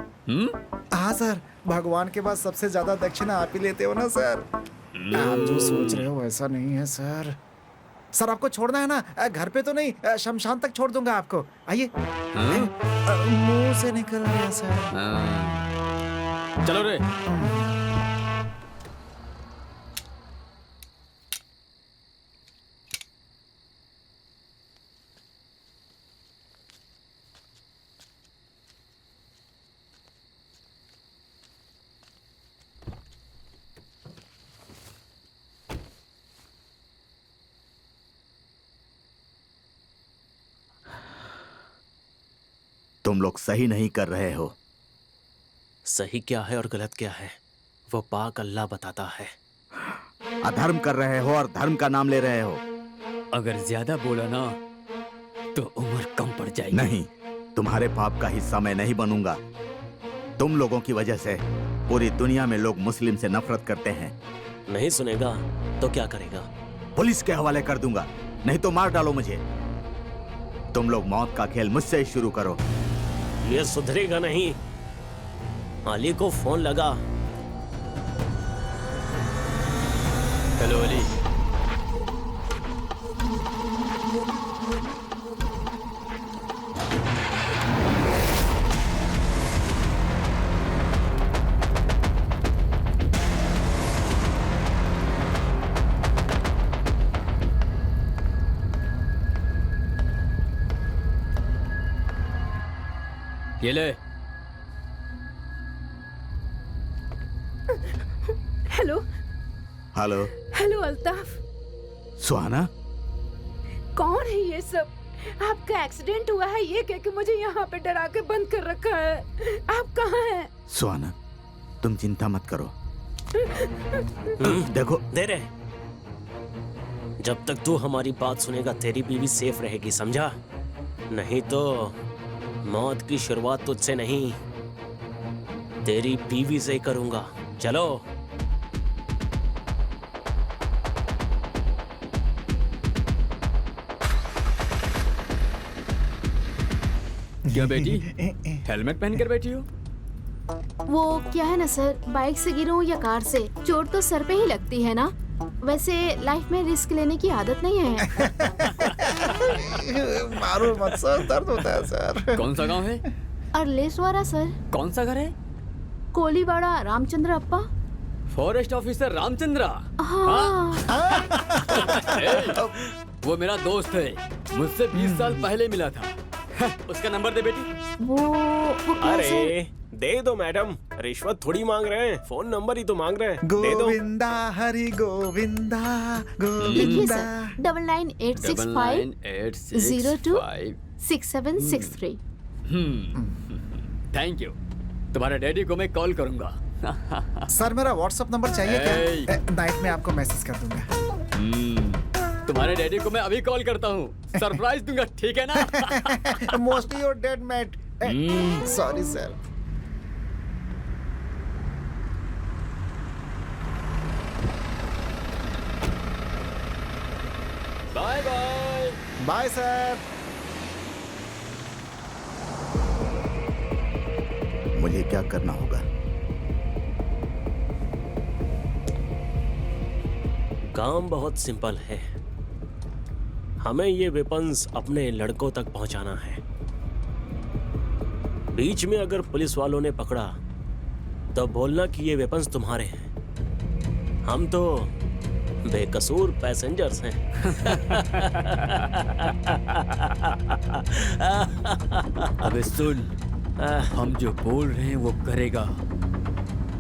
हाँ सर, भगवान के बाद सबसे ज्यादा दक्षिणा आप ही लेते हो ना सर। आप जो सोच रहे हो वैसा नहीं है सर। सर, आपको छोड़ना है ना? घर पे तो नहीं, शमशान तक छोड़ दूंगा आपको। आइए। मुंह से निकल गया सर। चलो रे। तुम लोग सही नहीं कर रहे हो। सही क्या है और गलत क्या है वो पाक अल्लाह बताता है। अधर्म कर रहे हो और धर्म का नाम ले रहे हो। अगर ज्यादा बोला ना तो उम्र कम पड़ जाएगी। नहीं, तुम्हारे पाप का हिस्सा मैं नहीं बनूंगा। तुम लोगों की वजह से पूरी दुनिया में लोग मुस्लिम से नफरत करते हैं। नहीं सुनेगा तो क्या करेगा? पुलिस के हवाले कर दूंगा, नहीं तो मार डालो मुझे। तुम लोग मौत का खेल मुझसे ही शुरू करो। ये सुधरेगा नहीं। अली को फोन लगा। हेलो अली। ये ले। Hello hello. हेलो अल्ताफ। सुहाना, कौन है ये सब? आपका एक्सीडेंट हुआ है ये कह के मुझे यहाँ पे डरा के बंद कर रखा है। आप कहाँ हैं? सुहाना, तुम चिंता मत करो। देखो, दे रहे। जब तक तू हमारी बात सुनेगा तेरी बीवी सेफ रहेगी, समझा? नहीं तो मौत की शुरुआत तुझसे नहीं, तेरी बीवी से ही करूंगा। चलो। क्या बेटी, हेलमेट पहन कर बैठी हो? वो क्या है ना सर, बाइक से गिरूं या कार से, चोट तो सर पे ही लगती है ना। वैसे लाइफ में रिस्क लेने की आदत नहीं है। मारो मत सर, दर्द होता है सर। कौन सा गांव है? अरलेसवारा सर। कौन सा घर है? Koliwada Ramachandrappa. Forest officer Ramachandra. हाँ। वो मेरा दोस्त है, मुझसे 20 साल पहले मिला था। उसका नंबर दे बेटी। वो क्या अरे सर? दे दो मैडम, रिश्वत थोड़ी मांग रहे हैं, फोन नंबर ही तो मांग रहे हैं। दे दो। गोविंदा हरि गोविंदा लिखिए गोविंदा। सर, 99865026 6763। Thank you. तुम्हारे डैडी को मैं कॉल करूंगा। सर, मेरा व्हाट्सएप नंबर चाहिए क्या? नाइट में आपको मैसेज कर दूंगा। तुम्हारे डैडी को मैं अभी कॉल करता हूँ, सरप्राइज दूंगा, ठीक है ना? Mostly your dead mate. Sorry sir. Bye sir. मुझे क्या करना होगा? काम बहुत सिंपल है। हमें ये वेपन्स अपने लड़कों तक पहुंचाना है। बीच में अगर पुलिस वालों ने पकड़ा तो बोलना कि ये वेपन्स तुम्हारे हैं। हम तो बेकसूर पैसेंजर्स हैं। अबे सुन, हम जो बोल रहे हैं वो करेगा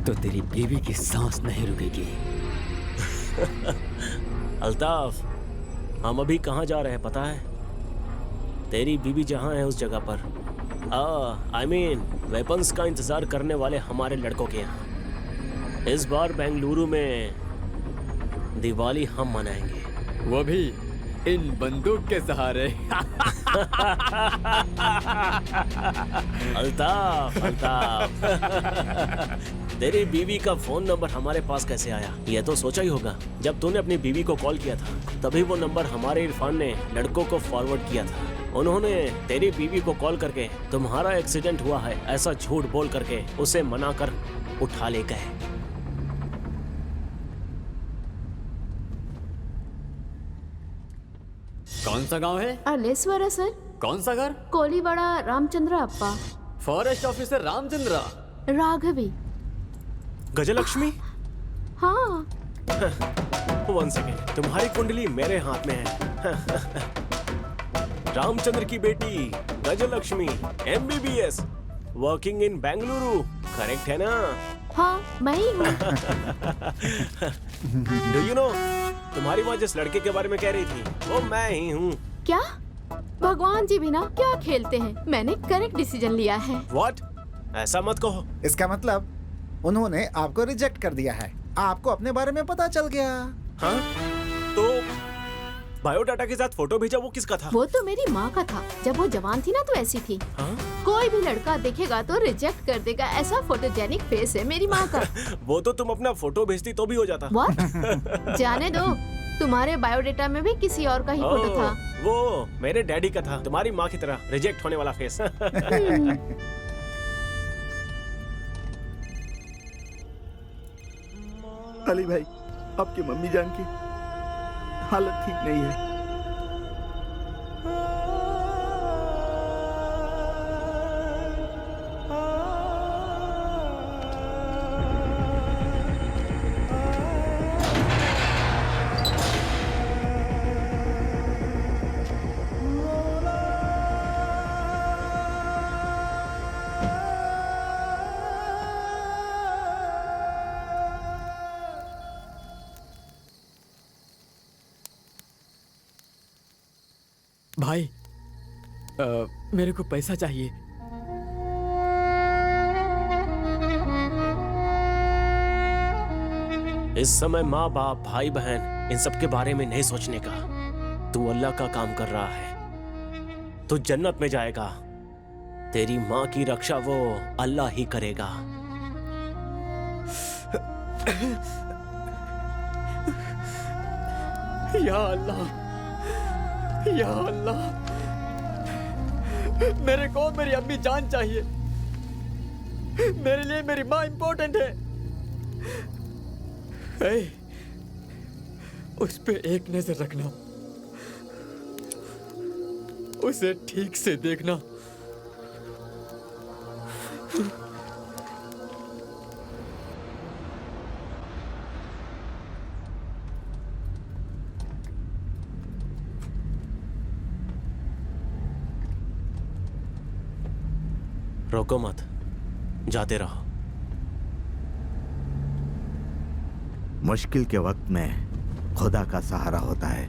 तो तेरी बीवी की सांस नहीं रुकेगी। अल्ताफ, हम अभी कहाँ जा रहे हैं पता है? तेरी बीवी जहाँ है उस जगह पर। आई मीन वेपन्स का इंतजार करने वाले हमारे लड़कों के यहाँ। इस बार बेंगलुरु में दिवाली हम मनाएंगे, वो भी इन बंदूक के सहारे। अल्ताफ, अल्ताफ। तेरी बीवी का फोन नंबर हमारे पास कैसे आया? ये तो सोचा ही होगा। जब तूने अपनी बीवी को कॉल किया था तभी वो नंबर हमारे इरफान ने लड़कों को फॉरवर्ड किया था। उन्होंने तेरी बीवी को कॉल करके तुम्हारा एक्सीडेंट हुआ है ऐसा झूठ बोल करके उसे मना कर उठा ले गए। कौन सा गांव है? अलेश्वर सर। कौन सा घर? Koliwada Ramachandrappa. Forest officer Ramachandra. Raghavi. Gajalakshmi? हाँ। 1 सेकेंड, तुम्हारी कुंडली मेरे हाथ में है। रामचंद्र की बेटी Gajalakshmi, MBBS, working in Bengaluru, correct है ना? हाँ, मैं ही हूँ। डू यू नो, तुम्हारी माँ जिस लड़के के बारे में कह रही थी वो मैं ही हूँ। क्या? भगवान जी भी ना क्या खेलते हैं। मैंने करेक्ट डिसीजन लिया है। व्हाट? ऐसा मत कहो। इसका मतलब उन्होंने आपको रिजेक्ट कर दिया है। आपको अपने बारे में पता चल गया। हाँ? तो बायोडाटा के साथ फोटो भेजा वो किसका था? वो तो मेरी माँ का था। जब वो जवान थी ना तो ऐसी थी। हाँ? कोई भी लड़का देखेगा तो रिजेक्ट कर देगा, ऐसा फोटोजेनिक फेस है मेरी माँ का। वो तो तुम अपना फोटो भेजती तो भी हो जाता। What? जाने दो, तुम्हारे बायोडेटा में भी किसी और का ही फोटो था। वो मेरे डैडी का था, तुम्हारी माँ की तरह रिजेक्ट होने वाला फेस। अली भाई, आपकी मम्मी जान की हालत ठीक नहीं है। भाई, मेरे को पैसा चाहिए। इस समय माँ बाप भाई बहन इन सब के बारे में नहीं सोचने का। तू अल्लाह का काम कर रहा है, तू जन्नत में जाएगा। तेरी माँ की रक्षा वो अल्लाह ही करेगा। या अल्लाह, या अल्लाह, मेरे को मेरी अम्मी जान चाहिए। मेरे लिए मेरी माँ इंपॉर्टेंट है। उस पे एक नजर रखना, उसे ठीक से देखना। रोको मत, जाते रहो। मुश्किल के वक्त में खुदा का सहारा होता है।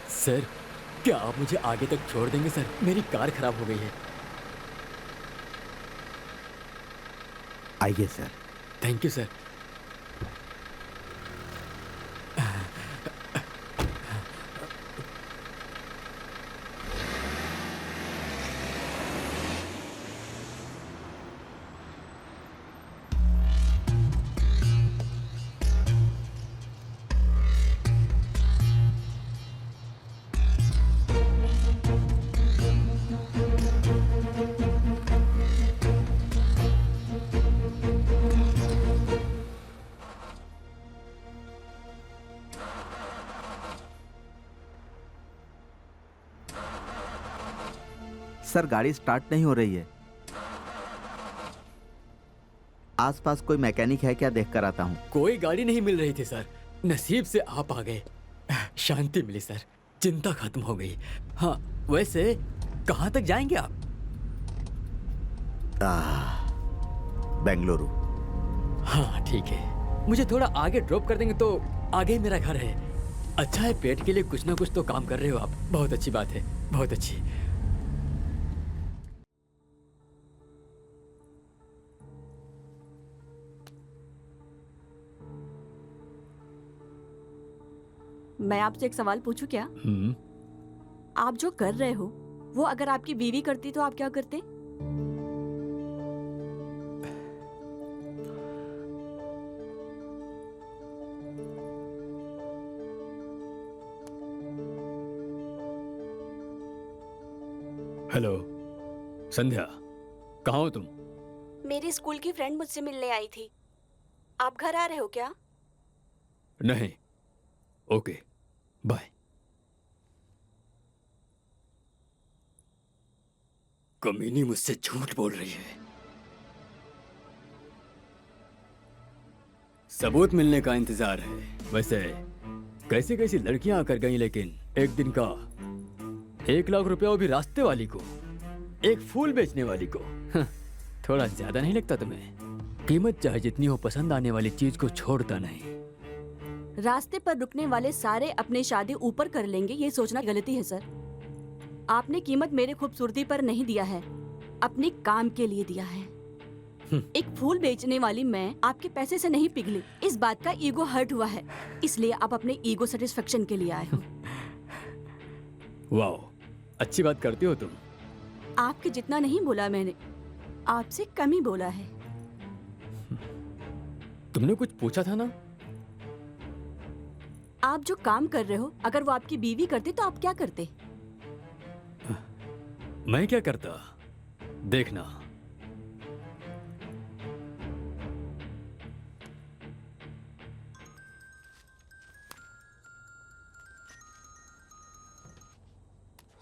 सर, क्या आप मुझे आगे तक छोड़ देंगे सर? मेरी कार खराब हो गई है। आइए sir. Thank you sir. Sir गाड़ी स्टार्ट नहीं हो रही है। आसपास कोई मैकेनिक है क्या, देख कर आता हूँ। कोई गाड़ी नहीं मिल रही थी सर, नसीब से आप आ गए। शांति मिली सर, चिंता खत्म हो गई। हाँ वैसे कहाँ तक जाएंगे आप? बेंगलुरु। हाँ ठीक है, मुझे थोड़ा आगे ड्रॉप कर देंगे तो आगे ही मेरा घर है। अच्छा है, पेट के लिए कुछ ना कुछ तो काम कर रहे हो आप, बहुत अच्छी बात है, बहुत अच्छी। मैं आपसे एक सवाल पूछूं क्या? आप जो कर रहे हो वो अगर आपकी बीवी करती तो आप क्या करते? हेलो संध्या, कहाँ हो तुम? मेरी स्कूल की फ्रेंड मुझसे मिलने आई थी। आप घर आ रहे हो क्या? नहीं। Okay bye. कमीनी मुझसे झूठ बोल रही है। सबूत मिलने का इंतजार है। वैसे कैसी कैसी लड़कियां आकर गई, लेकिन एक दिन का 1 लाख रुपया, वो भी रास्ते वाली को, एक फूल बेचने वाली को। थोड़ा ज्यादा नहीं लगता तुम्हें? कीमत चाहे जितनी हो, पसंद आने वाली चीज को छोड़ता नहीं। रास्ते पर रुकने वाले सारे अपनी शादी ऊपर कर लेंगे, ये सोचना गलती है सर। आपने कीमत मेरे खूबसूरती पर नहीं दिया है, अपने काम के लिए दिया है। एक फूल बेचने वाली मैं आपके पैसे से नहीं पिघली, इस बात का ईगो हर्ट हुआ है, इसलिए आप अपने ईगो सेटिस्फेक्शन के लिए आए हो। वाह, अच्छी बात करती हो तुम। आपके जितना नहीं बोला मैंने, आपसे कम ही बोला है। तुमने कुछ पूछा था ना? आप जो काम कर रहे हो, अगर वो आपकी बीवी करती तो आप क्या करते? मैं क्या करता, देखना।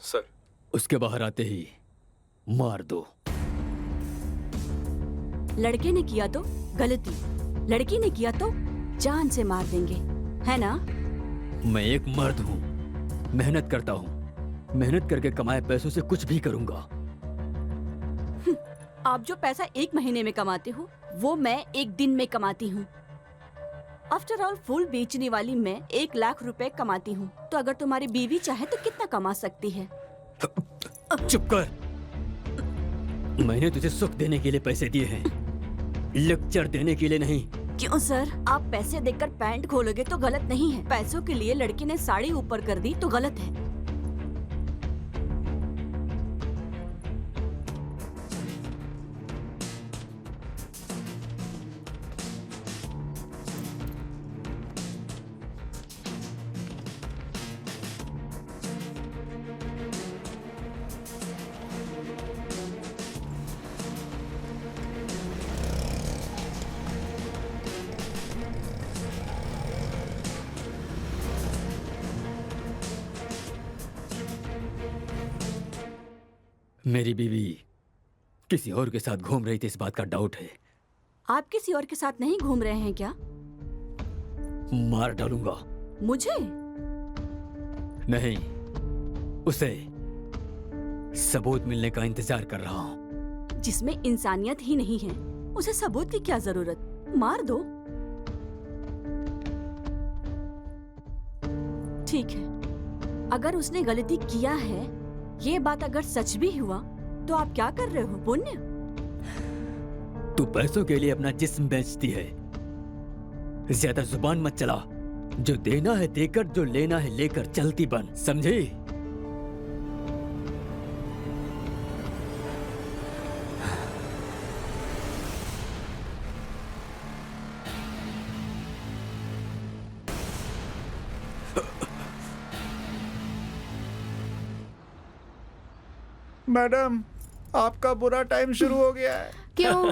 सर। उसके बाहर आते ही मार दो। लड़के ने किया तो गलती, लड़की ने किया तो जान से मार देंगे, है ना? मैं एक मर्द हूँ, मेहनत करता हूँ, मेहनत करके कमाए पैसों से कुछ भी करूंगा। आप जो पैसा 1 महीने में कमाते हो, वो मैं 1 दिन में कमाती हूँ। आफ्टर ऑल फूल बेचने वाली मैं 1 लाख रुपए कमाती हूँ, तो अगर तुम्हारी बीवी चाहे तो कितना कमा सकती है? चुप कर। मैंने तुझे सुख देने के लिए पैसे दिए हैं, लेक्चर देने के लिए नहीं। क्यों सर? आप पैसे देकर पैंट खोलोगे तो गलत नहीं है, पैसों के लिए लड़की ने साड़ी ऊपर कर दी तो गलत है। मेरी बीवी किसी और के साथ घूम रही थी, इस बात का डाउट है। आप किसी और के साथ नहीं घूम रहे हैं क्या? मार डालूंगा। मुझे? नहीं, उसे। सबूत मिलने का इंतजार कर रहा हूँ। जिसमें इंसानियत ही नहीं है, उसे सबूत की क्या जरूरत? मार दो। ठीक है, अगर उसने गलती किया है, ये बात अगर सच भी हुआ, तो आप क्या कर रहे हो? पुण्य? तू पैसों के लिए अपना जिस्म बेचती है। ज्यादा जुबान मत चला। जो देना है देकर, जो लेना है लेकर चलती बन, समझी? मैडम, आपका बुरा टाइम शुरू हो गया है। क्यों?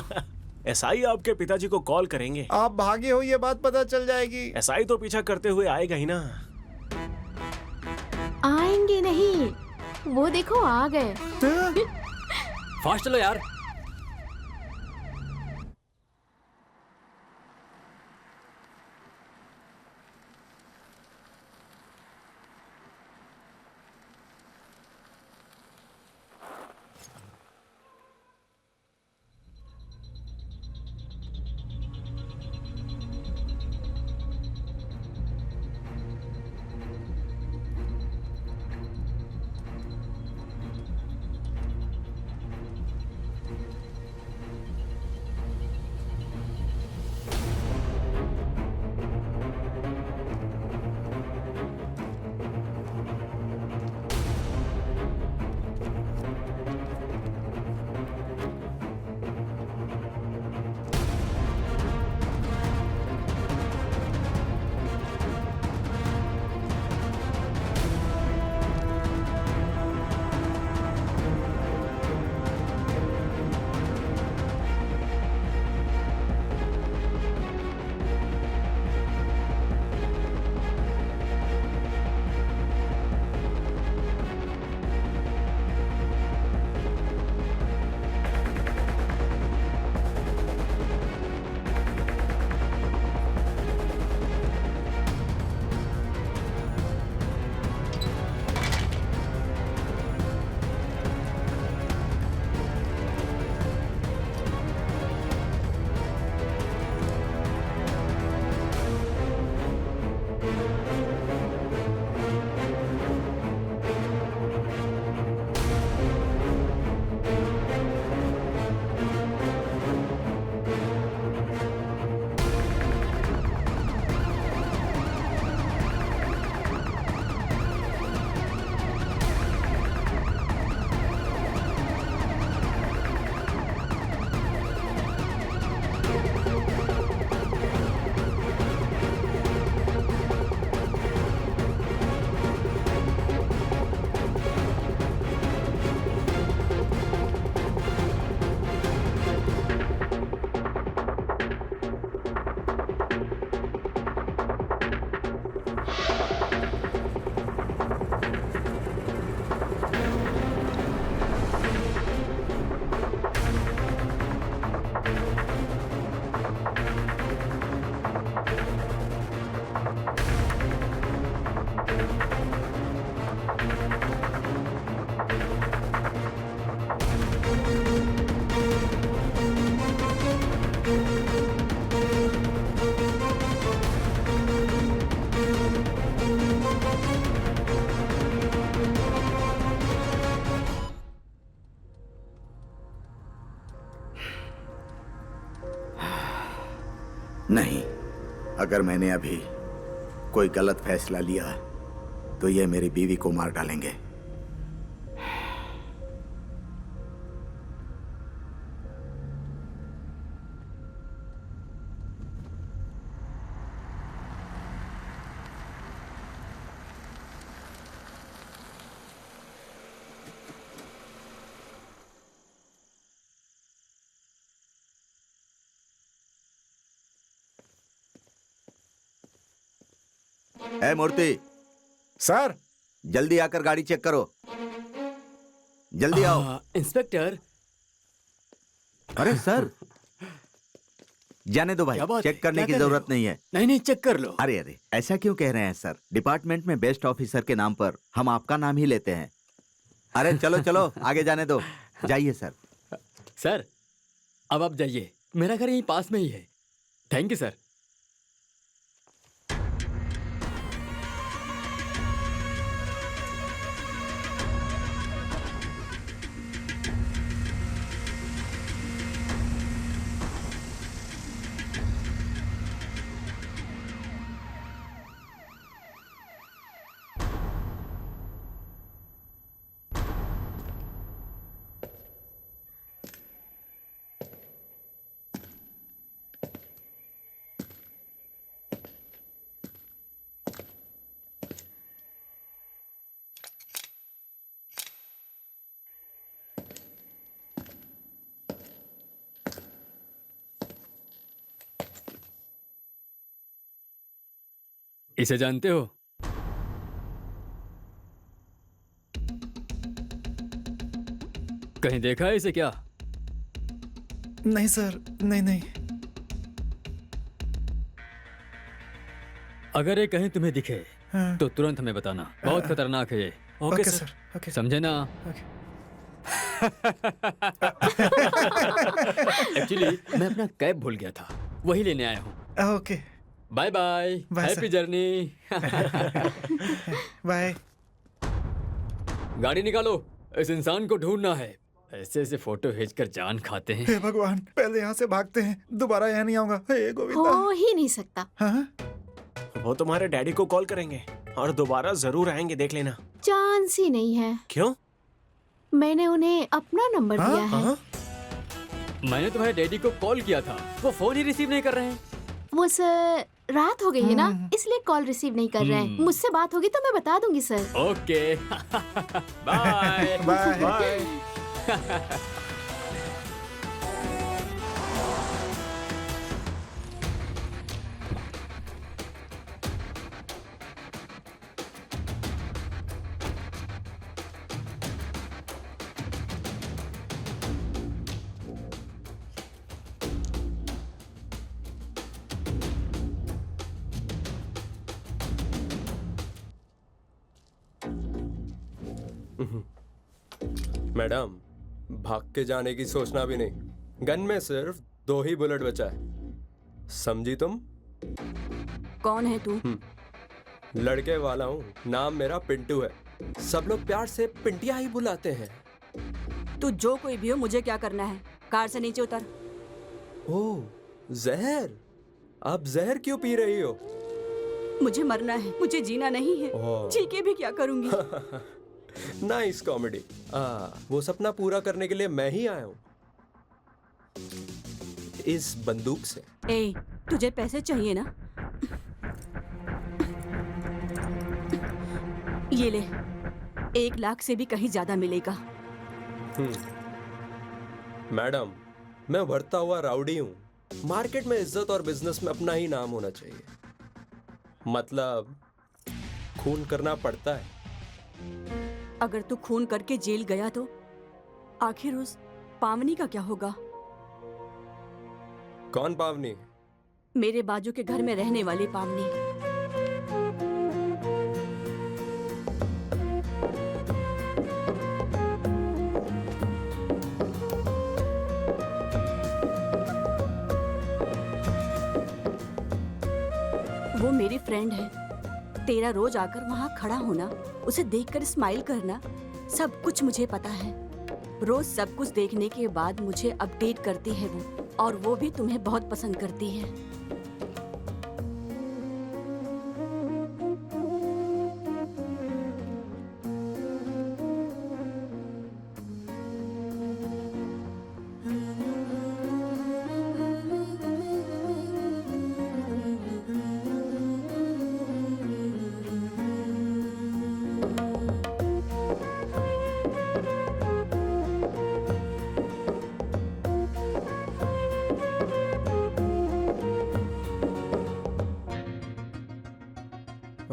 एसआई आपके पिताजी को कॉल करेंगे। आप भागे हो, ये बात पता चल जाएगी। एसआई तो पीछा करते हुए आएगा ही ना। आएंगे नहीं, वो देखो आ गए। फास्ट चलो यार। नहीं, अगर मैंने अभी कोई गलत फैसला लिया तो ये मेरी बीवी को मार डालेंगे। ए मूर्ति, सर, जल्दी आकर गाड़ी चेक करो। जल्दी आओ। इंस्पेक्टर। अरे सर, जाने दो भाई, चेक करने की जरूरत नहीं है। नहीं नहीं, चेक कर लो। अरे अरे, ऐसा क्यों कह रहे हैं सर? डिपार्टमेंट में बेस्ट ऑफिसर के नाम पर हम आपका नाम ही लेते हैं। अरे चलो चलो, आगे जाने दो। जाइए सर। सर, अब आप जाइए, मेरा घर यहीं पास में ही है। Thank you sir. इसे जानते हो? कहीं देखा है इसे क्या? नहीं सर, नहीं नहीं। अगर ये कहीं तुम्हें दिखे हाँ। तो तुरंत हमें बताना, बहुत खतरनाक है ये, ओके सर। ओके। समझे ना? एक्चुअली मैं अपना कैब भूल गया था, वही लेने आया हूँ। Okay, bye bye, bye happy journey. Bye. गाड़ी निकालो, इस इंसान को ढूंढना है। ऐसे ऐसे फोटो भेजकर जान खाते हैं। हे भगवान, पहले यहाँ से भागते हैं, दोबारा यहाँ नहीं आऊंगा। हे गोविंदा। हो ही नहीं सकता। हाँ? वो तुम्हारे डैडी को कॉल करेंगे और दोबारा जरूर आएंगे, देख लेना। चांस ही नहीं है। क्यों? मैंने उन्हें अपना नंबर हाँ? दिया है। हाँ? मैंने तुम्हारे डैडी को कॉल किया था, वो फोन ही रिसीव नहीं कर रहे हैं। वो सर रात हो गई है ना, इसलिए कॉल रिसीव नहीं कर रहे हैं। मुझसे बात होगी तो मैं बता दूंगी sir. Okay. Bye bye. Bye. Madam, भाग के जाने की सोचना भी नहीं। गन में सिर्फ 2 ही बुलेट बचा है, समझी तुम? कौन है तू? लड़के वाला हूँ, नाम मेरा पिंटू है। सब लोग प्यार से पिंटिया ही बुलाते हैं। तू जो कोई भी हो, मुझे क्या करना है? कार से नीचे उतर। ओह, जहर? आप जहर क्यों पी रही हो? मुझे मरना है, मुझे जीना नहीं है। ओह। जी के भी क्या करूंगी? Nice comedy. वो सपना पूरा करने के लिए मैं ही आया हूँ, इस बंदूक से। ए, तुझे पैसे चाहिए ना? ये ले, 1 लाख से भी कहीं ज्यादा मिलेगा। मैडम, मैं बढ़ता हुआ राउडी हूँ। मार्केट में इज्जत और बिजनेस में अपना ही नाम होना चाहिए। मतलब खून करना पड़ता है। अगर तू खून करके जेल गया तो आखिर उस पावनी का क्या होगा? कौन पावनी? मेरे बाजू के घर में रहने वाली पावनी। वो मेरी फ्रेंड है। तेरा रोज आकर वहाँ खड़ा होना, उसे देखकर स्माइल करना, सब कुछ मुझे पता है। रोज सब कुछ देखने के बाद मुझे अपडेट करती है वो, और वो भी तुम्हें बहुत पसंद करती है।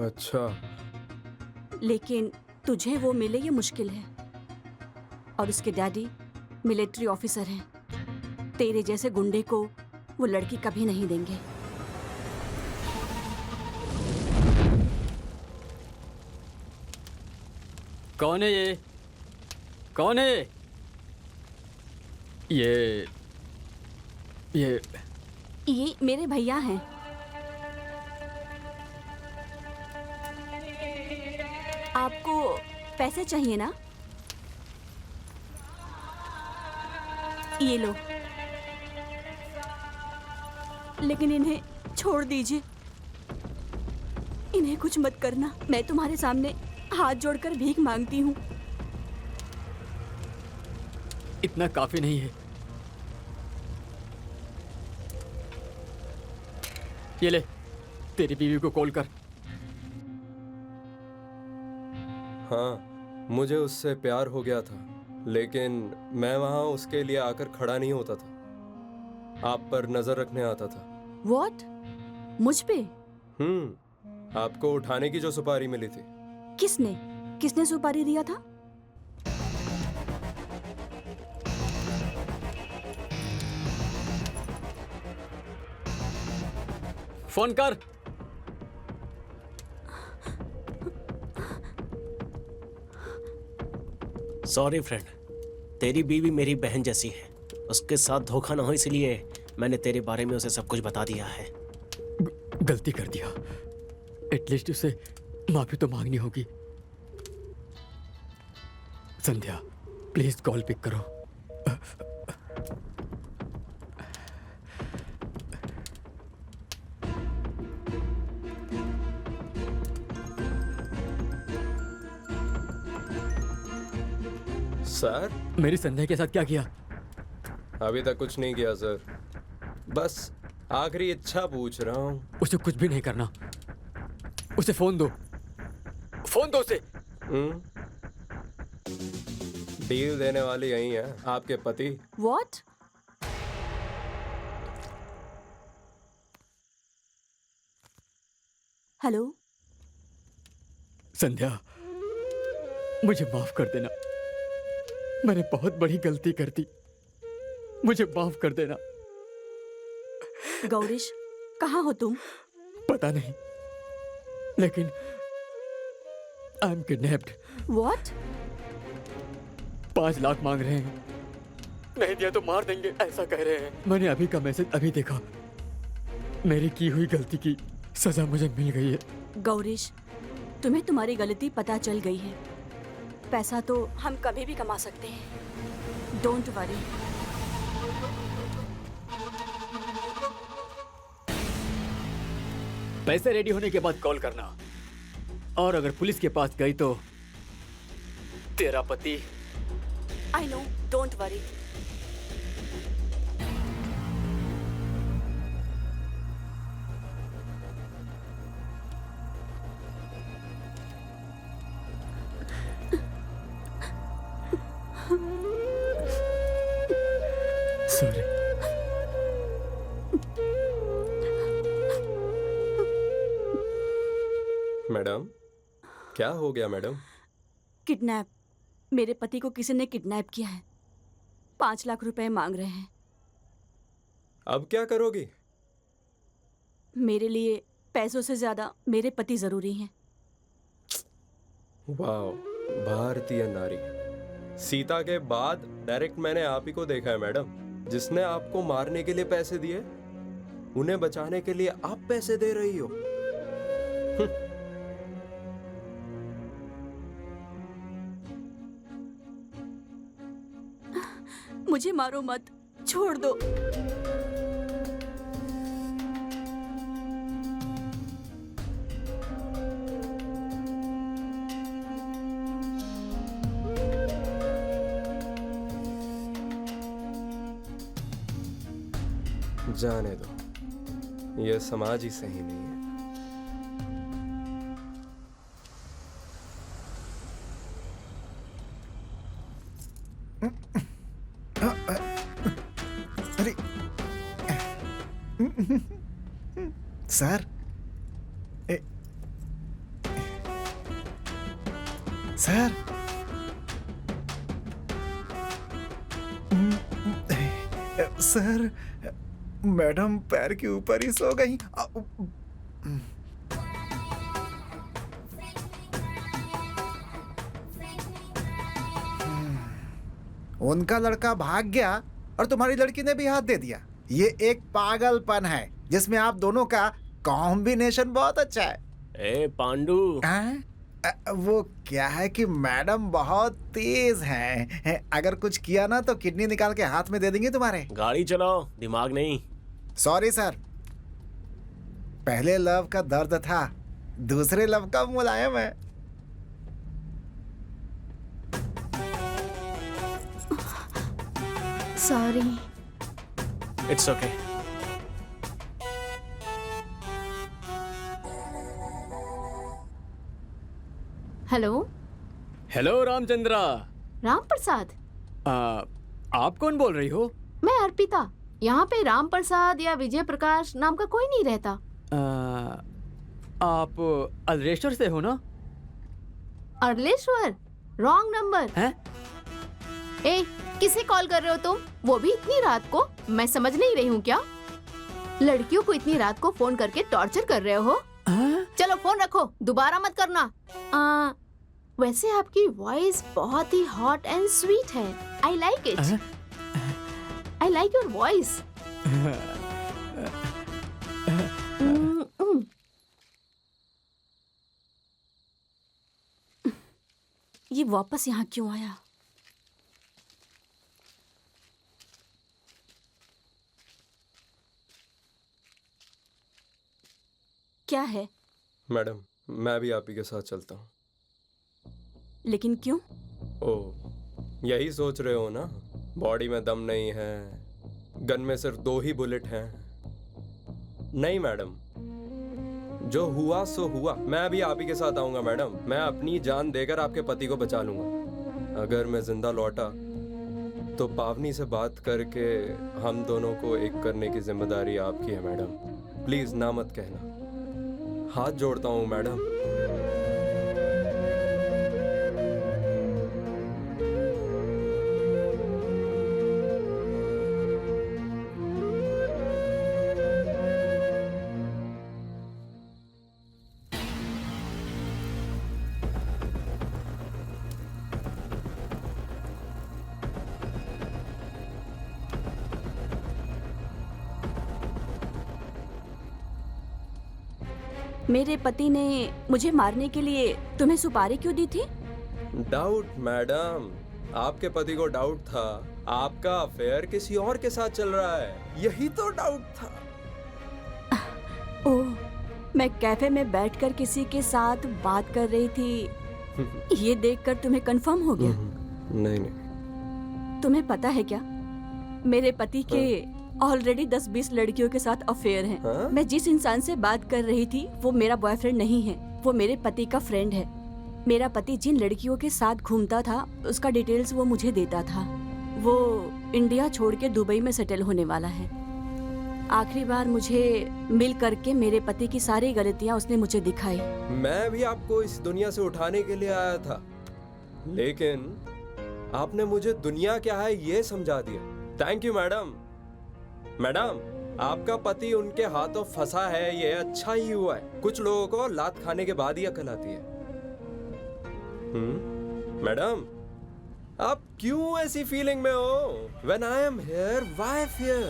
अच्छा, लेकिन तुझे वो मिले ये मुश्किल है। और उसके डैडी मिलिट्री ऑफिसर हैं। तेरे जैसे गुंडे को वो लड़की कभी नहीं देंगे। कौन है ये? कौन है ये? ये मेरे भैया हैं। आपको पैसे चाहिए ना? ये लो, लेकिन इन्हें छोड़ दीजिए। इन्हें कुछ मत करना। मैं तुम्हारे सामने हाथ जोड़कर भीख मांगती हूँ। इतना काफी नहीं है। ये ले, तेरी बीवी को कॉल कर। हाँ, मुझे उससे प्यार हो गया था, लेकिन मैं वहां उसके लिए आकर खड़ा नहीं होता था। आप पर नजर रखने आता था। What? मुझ पे? आपको उठाने की जो सुपारी मिली थी। किसने सुपारी दिया था? फोन कर। सॉरी फ्रेंड, तेरी बीवी मेरी बहन जैसी है, उसके साथ धोखा ना हो इसलिए मैंने तेरे बारे में उसे सब कुछ बता दिया है। गलती कर दिया, एटलीस्ट उसे माफी तो मांगनी होगी। संध्या प्लीज कॉल पिक करो। सर, मेरी संध्या के साथ क्या किया? अभी तक कुछ नहीं किया सर, बस आखिरी इच्छा पूछ रहा हूँ। उसे कुछ भी नहीं करना, उसे फोन दो, फोन दो उसे। डील देने वाली यही है आपके पति। What? हेलो। संध्या मुझे माफ कर देना, मैंने बहुत बड़ी गलती कर दी, मुझे माफ कर देना। गौरीश, कहाँ हो तुम? पता नहीं, लेकिन I am kidnapped. What? 5 lakh मांग रहे हैं, नहीं दिया तो मार देंगे ऐसा कह रहे हैं। मैंने अभी का मैसेज अभी देखा, मेरी की हुई गलती की सजा मुझे मिल गई है। गौरीश, तुम्हें तुम्हारी गलती पता चल गई है। पैसा तो हम कभी भी कमा सकते हैं, डोंट वरी। पैसे रेडी होने के बाद कॉल करना, और अगर पुलिस के पास गई तो तेरा पति। I know, don't worry. Sorry. Madam, क्या हो गया मैडम? किडनैप। मेरे पति को किसी ने किडनैप किया है, 5 लाख रुपए मांग रहे हैं। अब क्या करोगी? मेरे लिए पैसों से ज्यादा मेरे पति जरूरी हैं। वाह, भारतीय नारी। सीता के बाद डायरेक्ट मैंने आप ही को देखा है मैडम, जिसने आपको मारने के लिए पैसे दिए, उन्हें बचाने के लिए आप पैसे दे रही हो। मुझे मारो मत, छोड़ दो। जाने दो, यह समाज ही सही नहीं है। अरे सर, सर, सर, मैडम पैर के ऊपर ही सो गई। उनका लड़का भाग गया और तुम्हारी लड़की ने भी हाथ दे दिया। ये एक पागलपन है जिसमें आप दोनों का कॉम्बिनेशन बहुत अच्छा है। ए पांडू, वो क्या है कि मैडम बहुत तेज हैं, अगर कुछ किया ना तो किडनी निकाल के हाथ में दे देंगे तुम्हारे। गाड़ी चलाओ, दिमाग नहीं। सॉरी सर, पहले लव का दर्द था, दूसरे लव का मुलायम है। Sorry. It's okay. Hello. Hello Ramachandra. Ram Prasad? आप कौन बोल रही हो? मैं अर्पिता। यहाँ पे राम प्रसाद या विजय प्रकाश नाम का कोई नहीं रहता। आप अल्रेश्वर से हो ना? अर्लेश्वर? रॉन्ग नंबर है? ए, किसे कॉल कर रहे हो तुम? वो भी इतनी रात को? मैं समझ नहीं रही हूँ क्या? लड़कियों को इतनी रात को फोन करके टॉर्चर कर रहे हो? चलो फोन रखो, दोबारा मत करना। वैसे आपकी वॉइस बहुत ही हॉट एंड स्वीट है। I like it. I like your voice. ये वापस यहाँ क्यों आया? क्या है? मैडम, मैं भी आप ही के साथ चलता हूँ। लेकिन क्यों? ओ, यही सोच रहे हो ना? बॉडी में दम नहीं है, गन में सिर्फ 2 ही बुलेट हैं। नहीं मैडम, जो हुआ सो हुआ। मैं भी आप ही के साथ आऊंगा मैडम। मैं अपनी जान देकर आपके पति को बचा लूंगा। अगर मैं जिंदा लौटा तो पावनी से बात करके हम दोनों को एक करने की जिम्मेदारी आपकी है मैडम। प्लीज ना मत कहना, हाथ जोड़ता हूँ मैडम। मेरे पति ने मुझे मारने के लिए तुम्हें सुपारी क्यों दी थी? डाउट मैडम, आपके पति को डाउट था आपका अफेयर किसी और के साथ चल रहा है, यही तो डाउट था। ओह, मैं कैफे में बैठकर किसी के साथ बात कर रही थी, ये देखकर तुम्हें कंफर्म हो गया? नहीं नहीं। तुम्हें पता है क्या, मेरे पति के ऑलरेडी 10-20 लड़कियों के साथ अफेयर है। हाँ? मैं जिस इंसान से बात कर रही थी वो मेरा बॉयफ्रेंड नहीं है, वो मेरे पति का फ्रेंड है। मेरा पति जिन लड़कियों के साथ घूमता था उसका डिटेल्स वो मुझे देता था। वो इंडिया छोड़ के दुबई में सेटल होने वाला है। आखिरी बार मुझे मिल करके मेरे पति की सारी गलतियां उसने मुझे दिखाई। मैं भी आपको इस दुनिया से उठाने के लिए आया था, लेकिन आपने मुझे दुनिया क्या है ये समझा दिया। Thank you madam. मैडम, आपका पति उनके हाथों फंसा है, ये अच्छा ही हुआ है। कुछ लोगों को लात खाने के बाद ही अकल आती है। मैडम, आप क्यों ऐसी फीलिंग में हो? When I am here, why fear?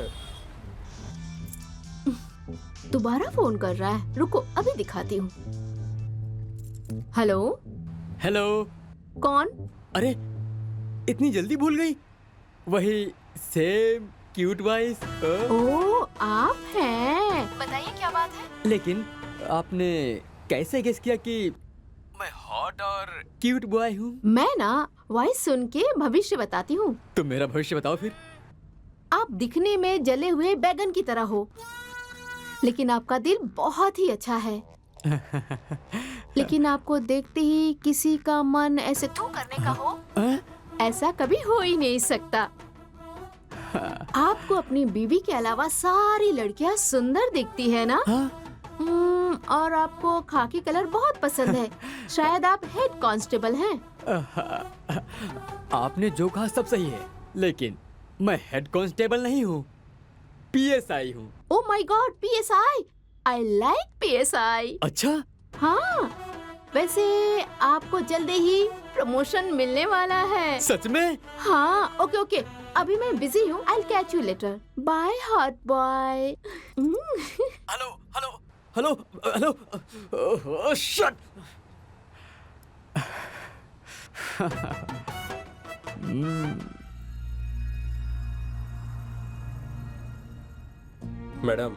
दोबारा फोन कर रहा है, रुको अभी दिखाती हूँ। हेलो। हेलो। कौन? अरे, इतनी जल्दी भूल गई? वही सेम क्यूट वॉइस। ओह, आप हैं। बताइए क्या बात है? लेकिन आपने कैसे गेस किया कि मैं हॉट और क्यूट बॉय हूँ? मैं ना वॉइस सुन के भविष्य बताती हूँ। तो मेरा भविष्य बताओ फिर। आप दिखने में जले हुए बैगन की तरह हो, लेकिन आपका दिल बहुत ही अच्छा है। लेकिन आपको देखते ही किसी का मन ऐसे थू करने का हो, ऐसा कभी हो ही नहीं सकता। आपको अपनी बीवी के अलावा सारी लड़कियां सुंदर दिखती है ना? और आपको खाकी कलर बहुत पसंद है। शायद आप हेड कांस्टेबल हैं। आपने जो कहा सब सही है, लेकिन मैं हेड कांस्टेबल नहीं हूँ, पीएसआई हूँ। Oh my God, PSI. I like PSI. अच्छा? हाँ, वैसे आपको जल्दी ही प्रमोशन मिलने वाला है। सच में? हाँ, ओके ओके, अभी मैं बिजी हूँ। I'll catch you later. Bye, hot boy. Hello hello hello hello. Shut. Madam,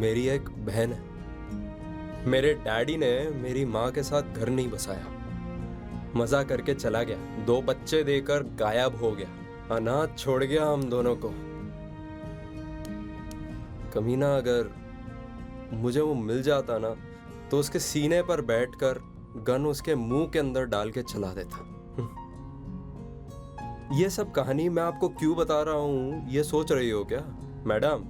मेरी एक बहन है। मेरे डैडी ने मेरी माँ के साथ घर नहीं बसाया, मजा करके चला गया, 2 बच्चे देकर गायब हो गया, अनाथ छोड़ गया हम दोनों को। कमीना अगर मुझे वो मिल जाता ना तो उसके सीने पर बैठकर गन उसके मुंह के अंदर डाल के चला देता। ये सब कहानी मैं आपको क्यों बता रहा हूँ ये सोच रही हो क्या? मैडम,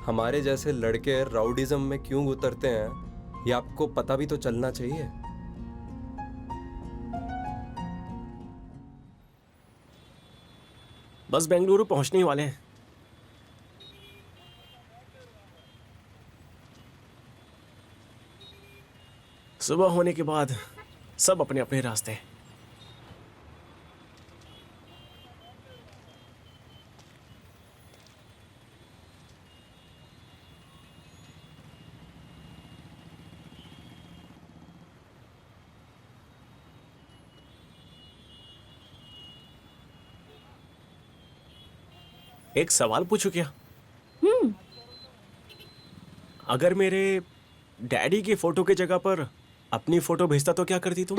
हमारे जैसे लड़के राउडिज्म में क्यों उतरते हैं ये आपको पता भी तो चलना चाहिए। बस बेंगलुरु पहुंचने ही वाले हैं। सुबह होने के बाद सब अपने अपने रास्ते। एक सवाल पूछूं क्या? अगर मेरे डैडी की फोटो की जगह पर अपनी फोटो भेजता तो क्या करती तुम?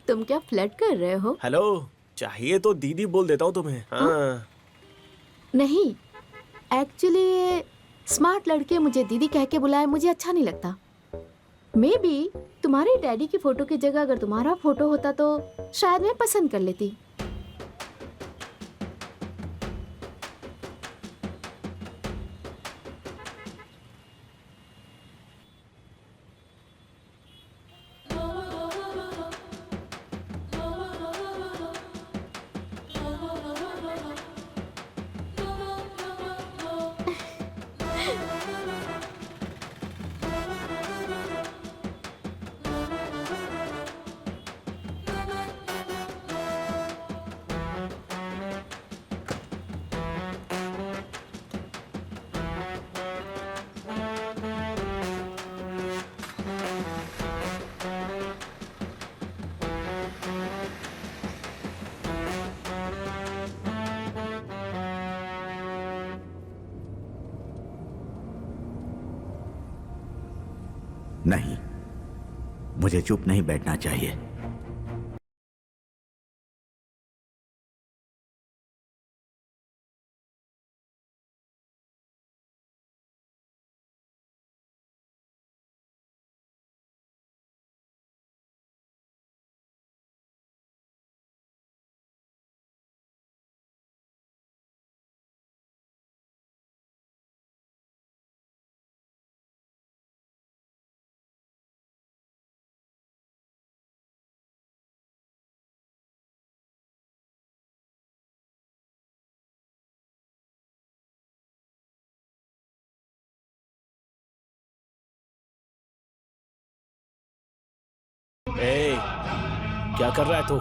तुम क्या फ्लर्ट कर रहे हो? हेलो, चाहिए तो दीदी बोल देता हूँ तुम्हें। हाँ। नहीं, एक्चुअली स्मार्ट लड़के मुझे दीदी कह के बुलाए मुझे अच्छा नहीं लगता। मे बी तुम्हारे डैडी की फोटो की जगह अगर तुम्हारा फोटो होता तो शायद मैं पसंद कर लेती। नहीं, मुझे चुप नहीं बैठना चाहिए। ए, क्या कर रहा है तू?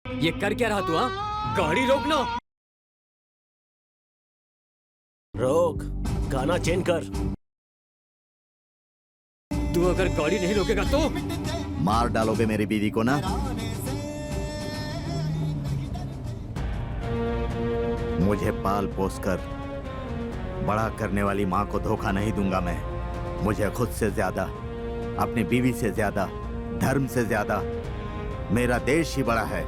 ये कर क्या रहा तू? हाँ, गाड़ी रोकना। रोक, गाना चेंज कर। तू अगर गाड़ी नहीं रोकेगा तो मार डालोगे मेरी बीवी को ना? मुझे पाल पोस कर बड़ा करने वाली मां को धोखा नहीं दूंगा मैं। मुझे खुद से ज्यादा, अपनी बीवी से ज्यादा, धर्म से ज्यादा मेरा देश ही बड़ा है।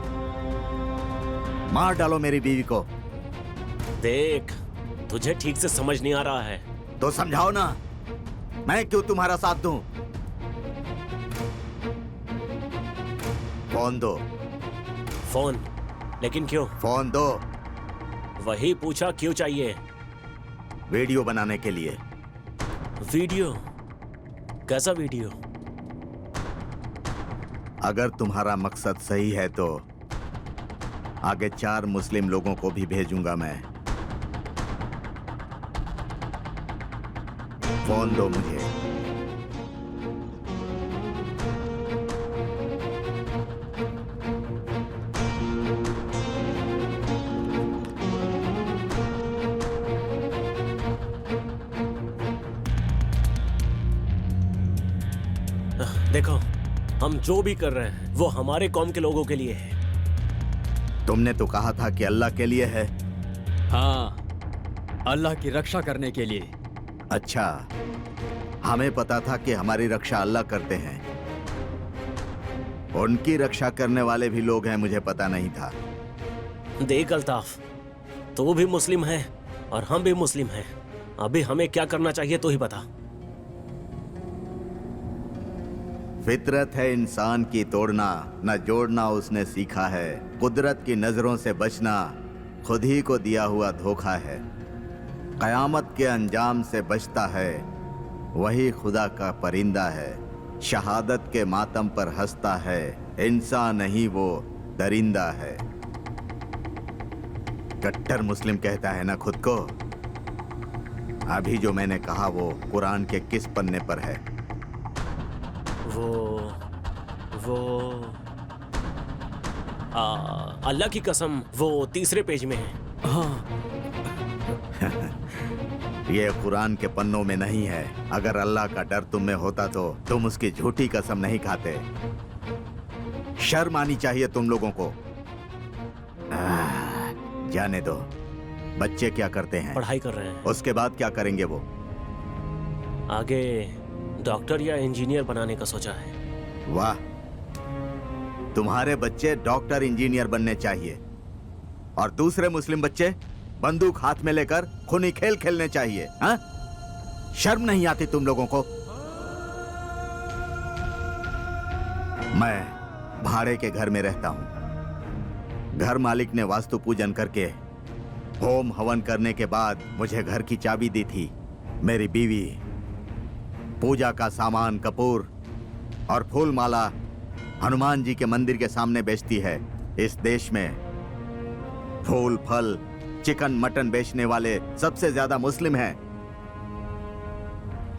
मार डालो मेरी बीवी को। देख, तुझे ठीक से समझ नहीं आ रहा है तो समझाओ ना, मैं क्यों तुम्हारा साथ दूं? फोन दो। फोन? लेकिन क्यों? फोन दो। वही पूछा, क्यों चाहिए? वीडियो बनाने के लिए। वीडियो? कैसा वीडियो? अगर तुम्हारा मकसद सही है तो आगे 4 मुस्लिम लोगों को भी भेजूंगा मैं। फोन दो मुझे। देखो, हम जो भी कर रहे हैं वो हमारे कौम के लोगों के लिए है। तुमने तो कहा था कि अल्लाह के लिए है। हाँ, अल्लाह की रक्षा करने के लिए। अच्छा, हमें पता था कि हमारी रक्षा अल्लाह करते हैं। उनकी रक्षा करने वाले भी लोग हैं, मुझे पता नहीं था। देख अल्ताफ, तू भी मुस्लिम है और हम भी मुस्लिम हैं। अभी हमें क्या करना चाहिए तो ही बता। फितरत है इंसान की तोड़ना, न जोड़ना उसने सीखा है। कुदरत की नजरों से बचना खुद ही को दिया हुआ धोखा है। कयामत के अंजाम से बचता है वही खुदा का परिंदा है। शहादत के मातम पर हंसता है इंसान नहीं वो दरिंदा है। कट्टर मुस्लिम कहता है ना खुद को। अभी जो मैंने कहा वो कुरान के किस पन्ने पर है? वो अल्लाह की कसम वो तीसरे पेज में है। हाँ, ये कुरान के पन्नों में नहीं है। अगर अल्लाह का डर तुम में होता तो तुम उसकी झूठी कसम नहीं खाते। शर्म आनी चाहिए तुम लोगों को। जाने दो। बच्चे क्या करते हैं? पढ़ाई कर रहे हैं। उसके बाद क्या करेंगे वो? आगे डॉक्टर या इंजीनियर बनाने का सोचा है। वाह, तुम्हारे बच्चे डॉक्टर इंजीनियर बनने चाहिए और दूसरे मुस्लिम बच्चे बंदूक हाथ में लेकर खूनी खेल खेलने चाहिए। हाँ? शर्म नहीं आती तुम लोगों को? मैं भाड़े के घर में रहता हूं। घर मालिक ने वास्तु पूजन करके होम हवन करने के बाद मुझे घर की चाबी दी थी। मेरी बीवी पूजा का सामान, कपूर और फूल माला हनुमान जी के मंदिर के सामने बेचती है। इस देश में फूल, फल, चिकन, मटन बेचने वाले सबसे ज्यादा मुस्लिम हैं।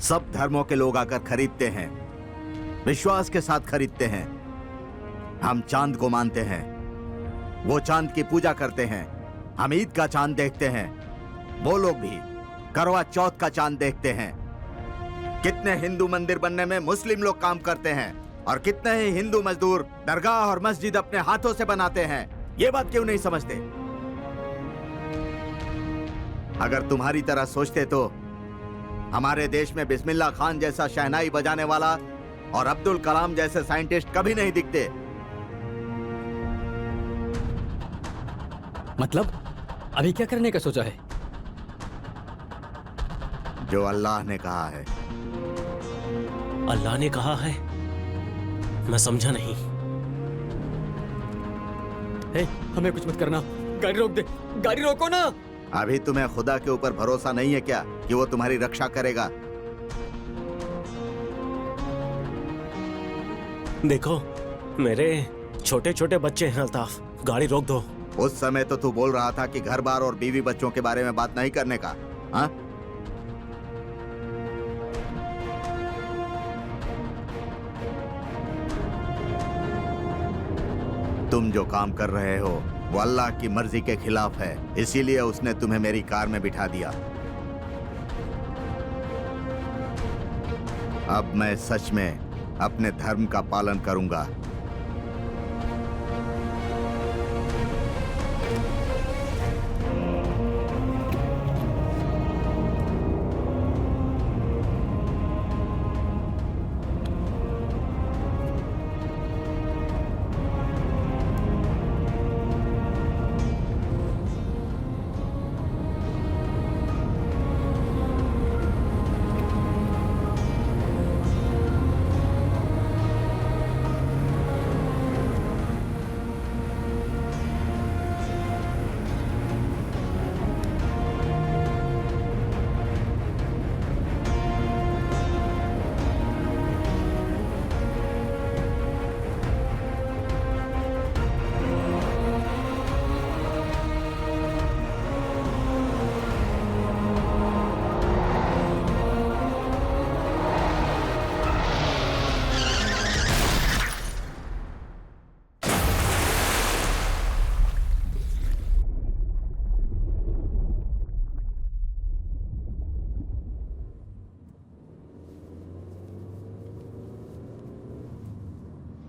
सब धर्मों के लोग आकर खरीदते हैं, विश्वास के साथ खरीदते हैं। हम चांद को मानते हैं, वो चांद की पूजा करते हैं। हम ईद का चांद देखते हैं, वो लोग भी करवा चौथ का चांद देखते हैं। कितने हिंदू मंदिर बनने में मुस्लिम लोग काम करते हैं और कितने ही हिंदू मजदूर दरगाह और मस्जिद अपने हाथों से बनाते हैं। ये बात क्यों नहीं समझते? अगर तुम्हारी तरह सोचते तो हमारे देश में बिस्मिल्लाह खान जैसा शहनाई बजाने वाला और अब्दुल कलाम जैसे साइंटिस्ट कभी नहीं दिखते। मतलब अभी क्या करने का सोचा है? जो अल्लाह ने कहा है। अल्लाह ने कहा है? मैं समझा नहीं। हे, हमें कुछ मत करना। गाड़ी रोक दे, गाड़ी रोको ना। अभी तुम्हें खुदा के ऊपर भरोसा नहीं है क्या कि वो तुम्हारी रक्षा करेगा? देखो, मेरे छोटे छोटे बच्चे हैं अल्ताफ, गाड़ी रोक दो। उस समय तो तू बोल रहा था कि घर बार और बीवी बच्चों के बारे में बात नहीं करने का। हाँ? तुम जो काम कर रहे हो वो अल्लाह की मर्जी के खिलाफ है, इसीलिए उसने तुम्हें मेरी कार में बिठा दिया। अब मैं सच में अपने धर्म का पालन करूंगा।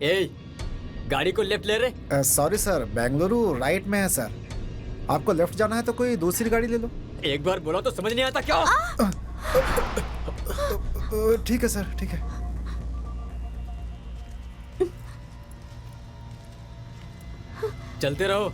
ए, गाड़ी को लेफ्ट ले रहे। सॉरी सर, बेंगलुरु राइट में है सर। आपको लेफ्ट जाना है तो कोई दूसरी गाड़ी ले लो। एक बार बोला तो समझ नहीं आता क्या? ठीक है सर, ठीक है। चलते रहो।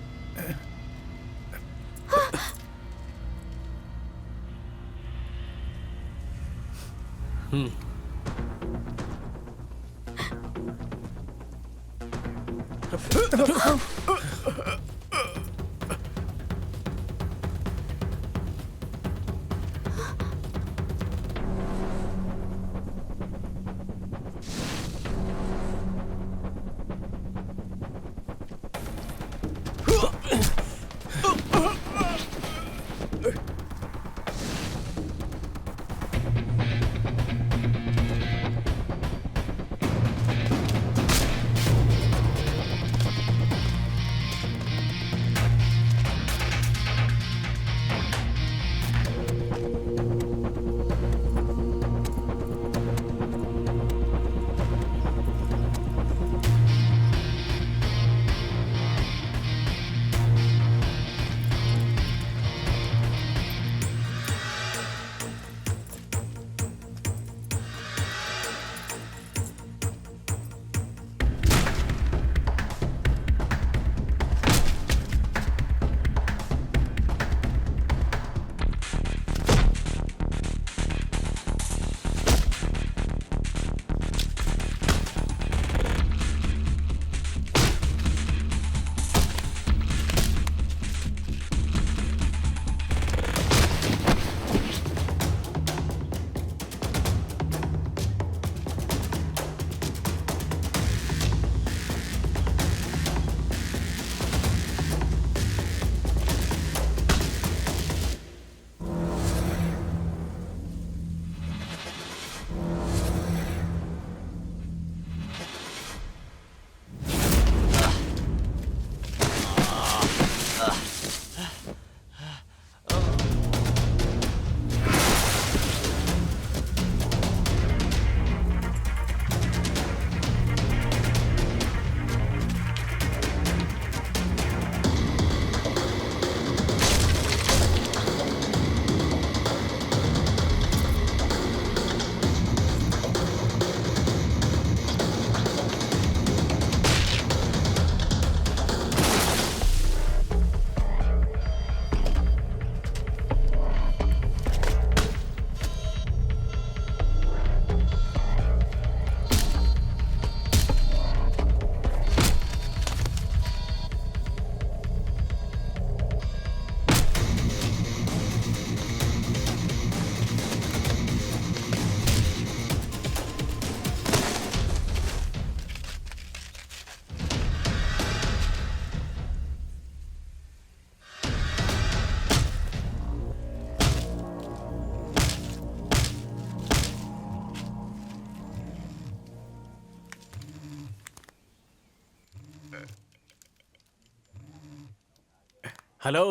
हेलो।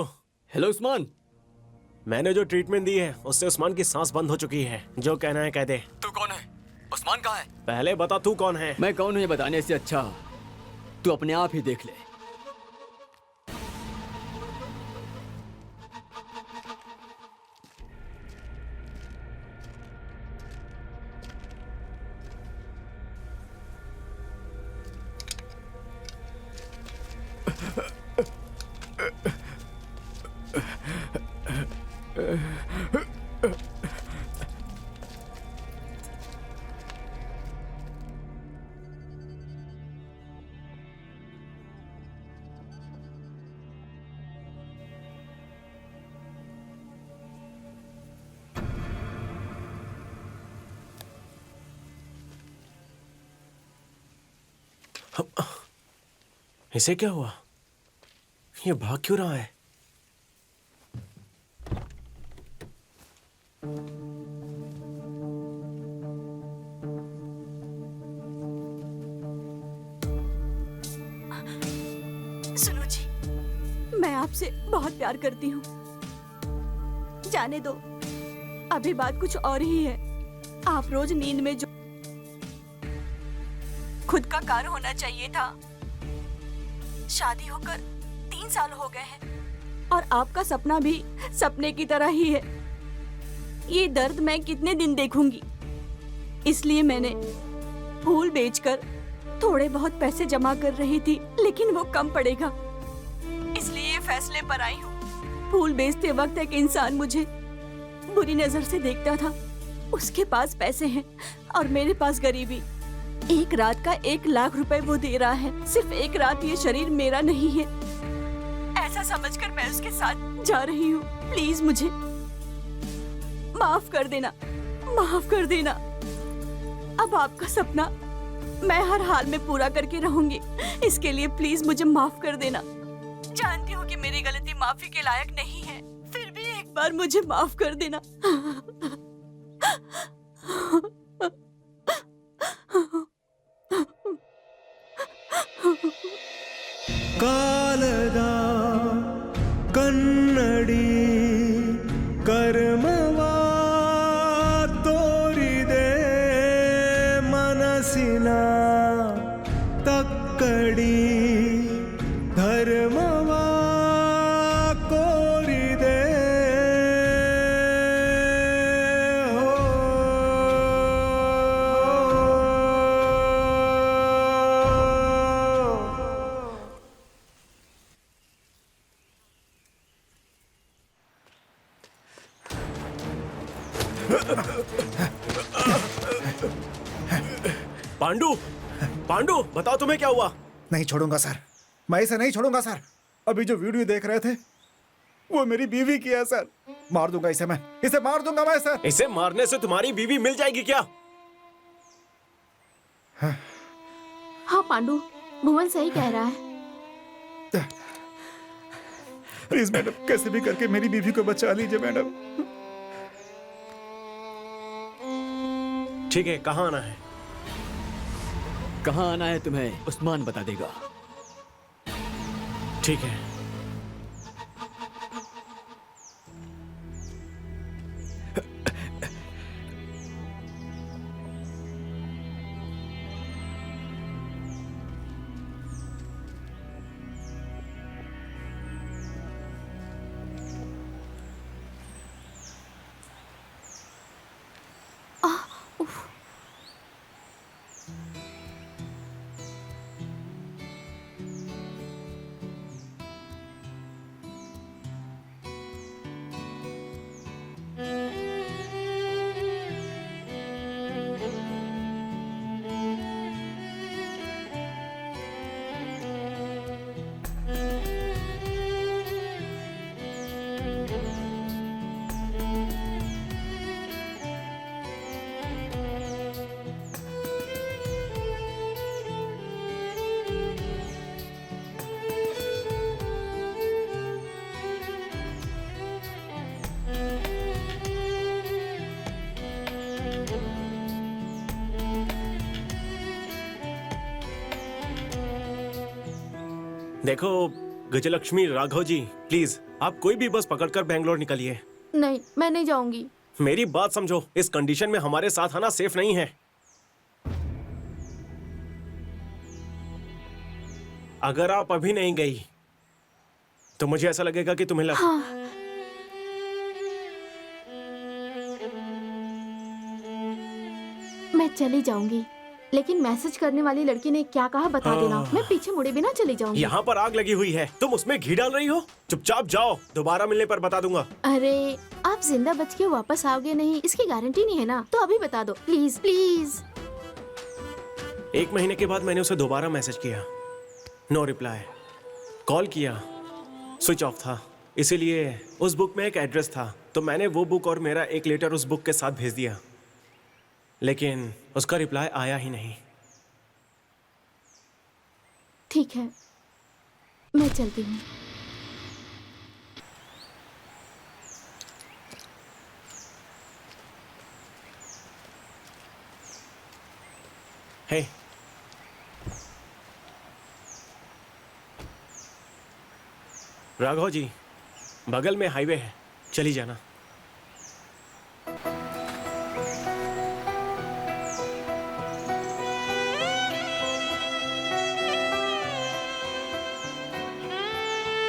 हेलो उस्मान। मैंने जो ट्रीटमेंट दी है उससे उस्मान की सांस बंद हो चुकी है। जो कहना है कह दे। तू कौन है? उस्मान कहाँ है? पहले बता तू कौन है। मैं कौन हूँ ये बताने से अच्छा तू अपने आप ही देख ले। इसे क्या हुआ? ये भाग क्यों रहा है? सुनो जी, मैं आपसे बहुत प्यार करती हूँ। जाने दो, अभी बात कुछ और ही है। आप रोज नींद में जो खुद का कार होना चाहिए था, शादी होकर 3 साल हो गए हैं और आपका सपना भी सपने की तरह ही है। ये दर्द मैं कितने दिन देखूंगी? इसलिए मैंने फूल बेचकर थोड़े बहुत पैसे जमा कर रही थी, लेकिन वो कम पड़ेगा, इसलिए ये फैसले पर आई हूँ। फूल बेचते वक्त एक इंसान मुझे बुरी नजर से देखता था। उसके पास पैसे हैं और मेरे पास गरीबी। एक रात का 1 लाख रुपए वो दे रहा है। सिर्फ एक रात। ये शरीर मेरा नहीं है, ऐसा समझकर मैं उसके साथ जा रही हूँ। प्लीज मुझे माफ कर देना, माफ कर देना। अब आपका सपना मैं हर हाल में पूरा करके रहूंगी। इसके लिए प्लीज मुझे माफ कर देना। जानती हूँ कि मेरी गलती माफी के लायक नहीं है, फिर भी एक बार मुझे माफ कर देना। ಕಾಲದ ಕನ್ನಡಿ ಕರ್ಮವ ತೋರಿದೆ ಮನಸ್ಸಿನ ತಕ್ಕಡಿ ಧರ್ಮವ ಕೋರಿದೆ पांडु, पांडु बताओ तुम्हें क्या हुआ? नहीं छोड़ूंगा सर, मैं इसे नहीं छोड़ूंगा सर। अभी जो वीडियो देख रहे थे वो मेरी बीवी की है सर। मार दूंगा इसे, मैं इसे मार दूंगा मैं सर। इसे मारने से तुम्हारी बीवी मिल जाएगी क्या? हाँ पांडु, भुवन सही कह रहा है। प्लीज मैडम, कैसे भी करके मेरी बीवी को बचा लीजिए मैडम। ठीक है, कहाँ आना है? कहाँ आना है तुम्हें उस्मान बता देगा। ठीक है। देखो, गजलक्ष्मी, राघव जी, प्लीज आप कोई भी बस पकड़कर बेंगलोर निकलिए। नहीं, मैं नहीं जाऊंगी। मेरी बात समझो, इस कंडीशन में हमारे साथ आना सेफ नहीं है। अगर आप अभी नहीं गई तो मुझे ऐसा लगेगा कि तुम्हें हाँ। मैं चली जाऊंगी, लेकिन मैसेज करने वाली लड़की ने क्या कहा बता देना। मैं पीछे मुड़े बिना चली जाऊंगी। यहाँ पर आग लगी हुई है, तुम उसमें घी डाल रही हो। चुपचाप जाओ, दोबारा मिलने पर बता दूंगा। अरे आप जिंदा बच के वापस आओगे नहीं, इसकी गारंटी नहीं है ना, तो अभी बता दो प्लीज प्लीज। 1 महीने के बाद मैंने उसे दोबारा मैसेज किया, नो रिप्लाई। कॉल किया, स्विच ऑफ था। इसीलिए उस बुक में एक एड्रेस था, तो मैंने वो बुक और मेरा एक लेटर उस बुक के साथ भेज दिया, लेकिन उसका रिप्लाई आया ही नहीं। ठीक है, मैं चलती हूँ। हे, राघव जी, बगल में हाईवे है, चली जाना।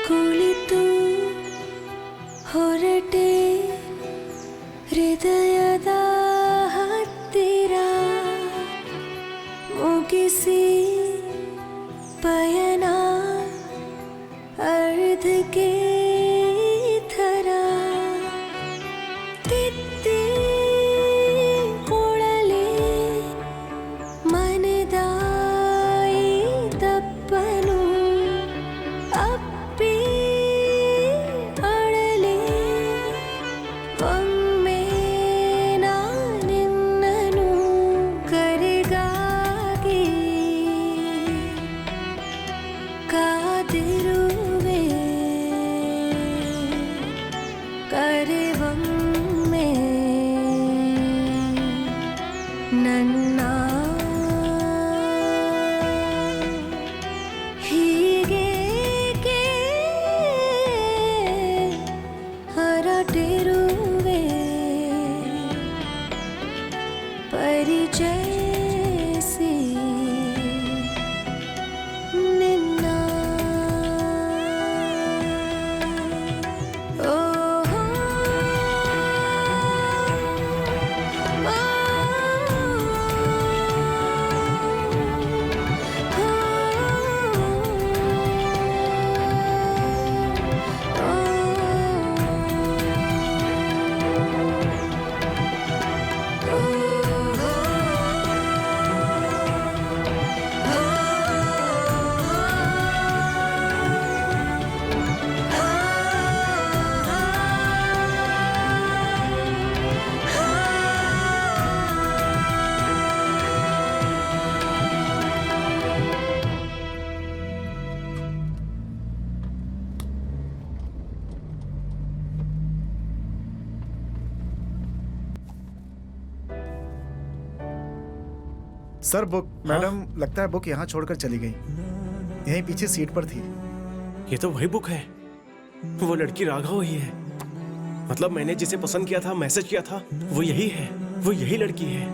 ಕುಳಿತು ಹೊರಟೆ ಹೃದಯದ ಹತ್ತಿರ ಮುಗಿಸಿ ಪಯಣ ಅರ್ಧಕ್ಕೆ ಥರ ತಿತ್ತಿ ಕೊಳಲೆ ಮನದಾಯಿ ತಪ್ಪನು ಅಪ್ಪಿ ಅಳಲೆ ಒಮ್ಮೆ ನಾನಿನ್ನನು ಕರೆಗಾಗಿ ಕಾದಿರುವೆ ಕರೆವೊಮ್ಮೆ ನನ್ನ ಹೀಗೇಕೆ ಹೊರಟಿರುವೆ ಪರಿಚಯಿಸಿ ನಿನ್ನ ಓಹೋ सर बुक। मैडम लगता है बुक यहाँ छोड़कर चली गई, यहीं पीछे सीट पर थी। ये तो वही बुक है, वो लड़की राघव ही है। मतलब मैंने जिसे पसंद किया था, मैसेज किया था, वो यही है, वो यही लड़की है।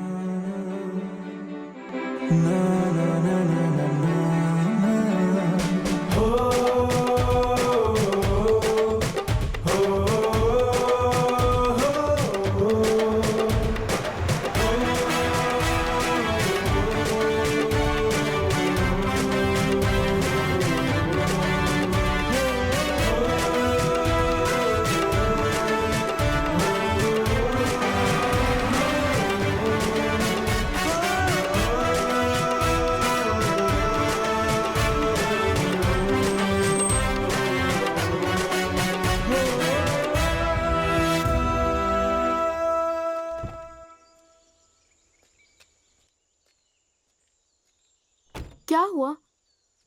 क्या हुआ,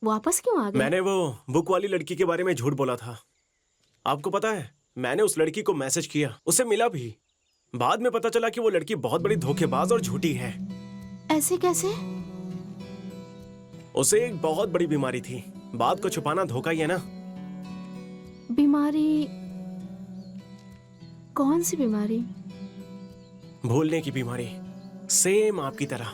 वापस क्यों आ गए? मैंने वो बुक वाली लड़की के बारे में झूठ बोला था। आपको पता है, मैंने उस लड़की को मैसेज किया, उसे मिला भी। बाद में पता चला कि वो लड़की बहुत बड़ी धोखेबाज और झूठी है। ऐसे कैसे? उसे एक बहुत बड़ी बीमारी थी। बात को छुपाना धोखा ही है ना। बीमारी? कौन सी बीमारी? भूलने की बीमारी, सेम आपकी तरह।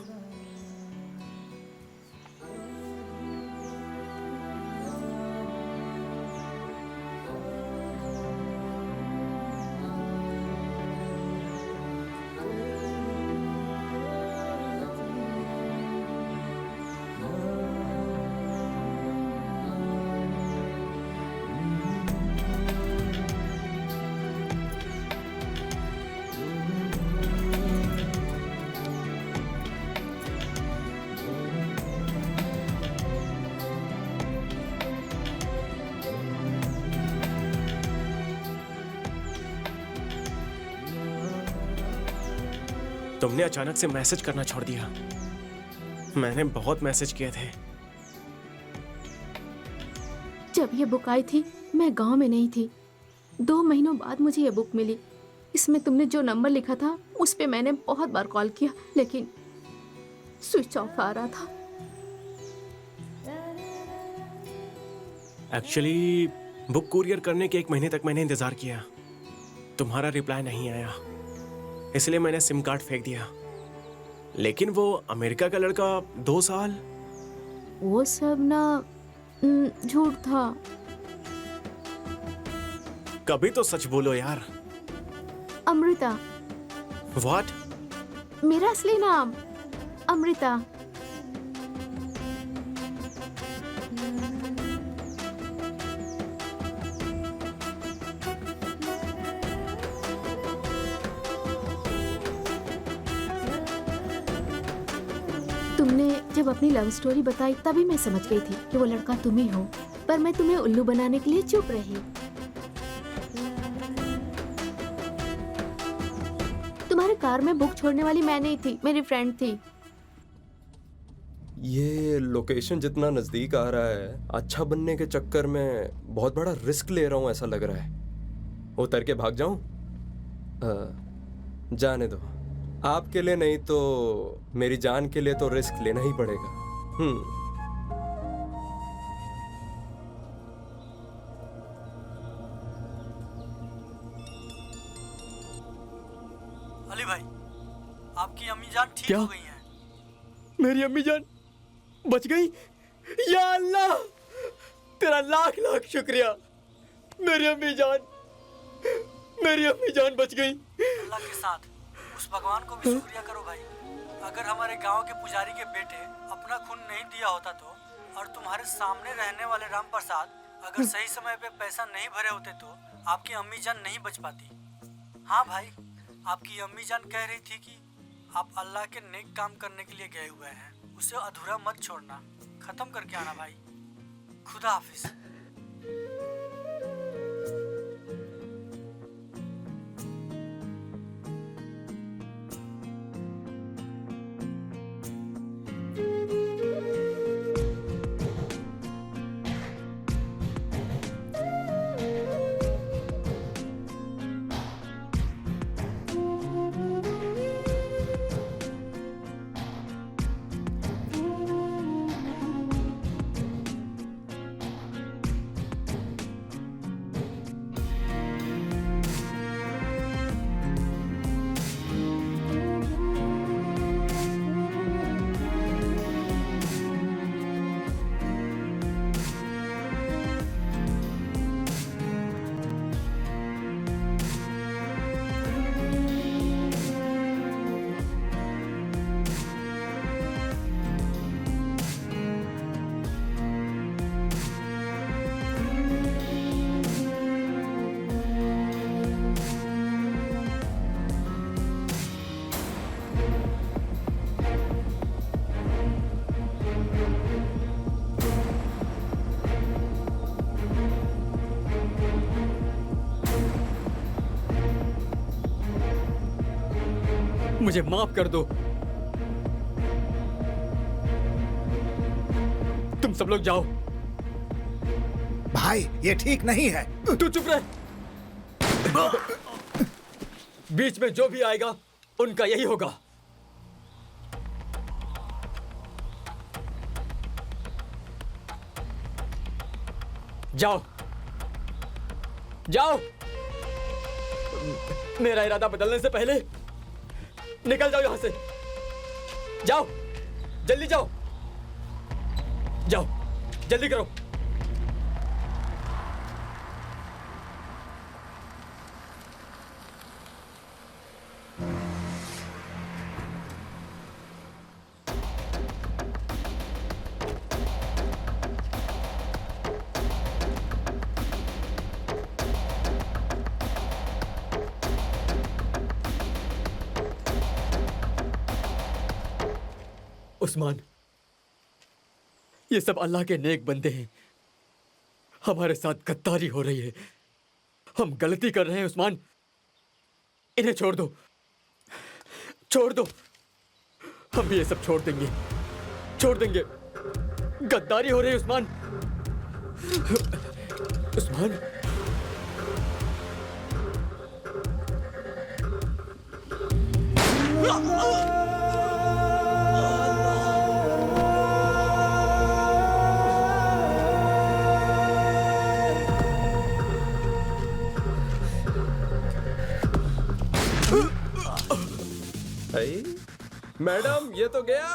तुमने अचानक से मैसेज करना छोड़ दिया। मैंने बहुत मैसेज किए थे। जब ये बुक आई थी मैं गांव में नहीं थी। 2 महीनों बाद मुझे ये बुक मिली। इसमें तुमने जो नंबर लिखा था उस पे मैंने बहुत बार कॉल किया, लेकिन स्विच ऑफ आ रहा था। एक्चुअली बुक कुरियर करने के 1 महीने तक मैंने इंतजार किया। तुम्हारा रिप्लाई नहीं आया, इसलिए मैंने सिम कार्ड फेंक दिया। लेकिन वो अमेरिका का लड़का 2 साल, वो सब ना झूठ था। कभी तो सच बोलो यार। अमृता। व्हाट? मेरा असली नाम अमृता। तुमने जब अपनी लव स्टोरी बताई तभी मैं समझ गई थी कि वो लड़का तुम ही हो, पर मैं तुम्हें उल्लू बनाने के लिए चुप रही। तुम्हारे कार में बुक छोड़ने वाली मैं नहीं थी, मेरी फ्रेंड थी। ये लोकेशन जितना नजदीक आ रहा है, अच्छा बनने के चक्कर में बहुत बड़ा रिस्क ले रहा हूं ऐसा लग रहा है। उतर के भाग जाऊं? जाने दो। आपके लिए नहीं तो मेरी जान के लिए तो रिस्क लेना ही पड़ेगा। अली भाई, आपकी अम्मी जान ठीक हो गई हैं। मेरी अम्मी जान बच गई? या अल्लाह, तेरा लाख लाख शुक्रिया। मेरी अम्मी जान बच गई। अल्लाह के साथ उस भगवान को भी शुक्रिया करो भाई। अगर हमारे गांव के पुजारी के बेटे अपना खून नहीं दिया होता तो, और तुम्हारे सामने रहने वाले राम प्रसाद अगर सही समय पे पैसा नहीं भरे होते तो आपकी अम्मी जान नहीं बच पाती। हाँ भाई, आपकी अम्मी जान कह रही थी कि आप अल्लाह के नेक काम करने के लिए गए हुए हैं, उसे अधूरा मत छोड़ना, खत्म करके आना भाई। खुदा हाफिज। मुझे माफ कर दो। तुम सब लोग जाओ। भाई ये ठीक नहीं है। तू चुप रह। बीच में जो भी आएगा उनका यही होगा। जाओ। जाओ। मेरा इरादा बदलने से पहले निकल जाओ यहां से। जाओ, जल्दी जाओ, जाओ, जल्दी करो। उस्मान, ये सब अल्लाह के नेक बंदे हैं। हमारे साथ गद्दारी हो रही है। हम गलती कर रहे हैं उस्मान। इन्हें छोड़ दो, छोड़ दो। हम भी ये सब छोड़ देंगे, छोड़ देंगे। गद्दारी हो रही है उस्मान। उस्मान, मैडम ये तो गया।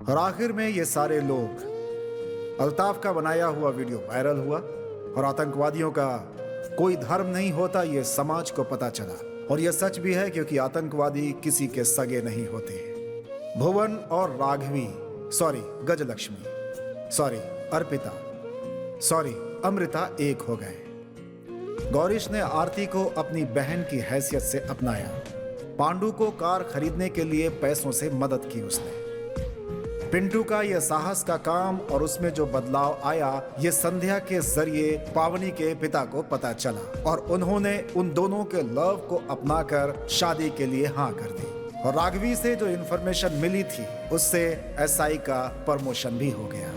और आखिर में ये सारे लोग, अल्ताफ का बनाया हुआ वीडियो वायरल हुआ और आतंकवादियों का कोई धर्म नहीं होता ये समाज को पता चला। और यह सच भी है क्योंकि आतंकवादी किसी के सगे नहीं होते। भुवन और Raghavi, sorry Gajalakshmi, sorry Arpita, sorry Amrita एक हो गए। गौरीश ने आरती को अपनी बहन की हैसियत से अपनाया। पांडु को कार खरीदने के लिए पैसों से मदद की उसने। पिंटू का यह साहस का काम और उसमें जो बदलाव आया ये संध्या के जरिए पावनी के पिता को पता चला और उन्होंने उन दोनों के लव को अपनाकर शादी के लिए हाँ कर दी। और राघवी से जो इन्फॉर्मेशन मिली थी उससे एसआई का प्रमोशन भी हो गया।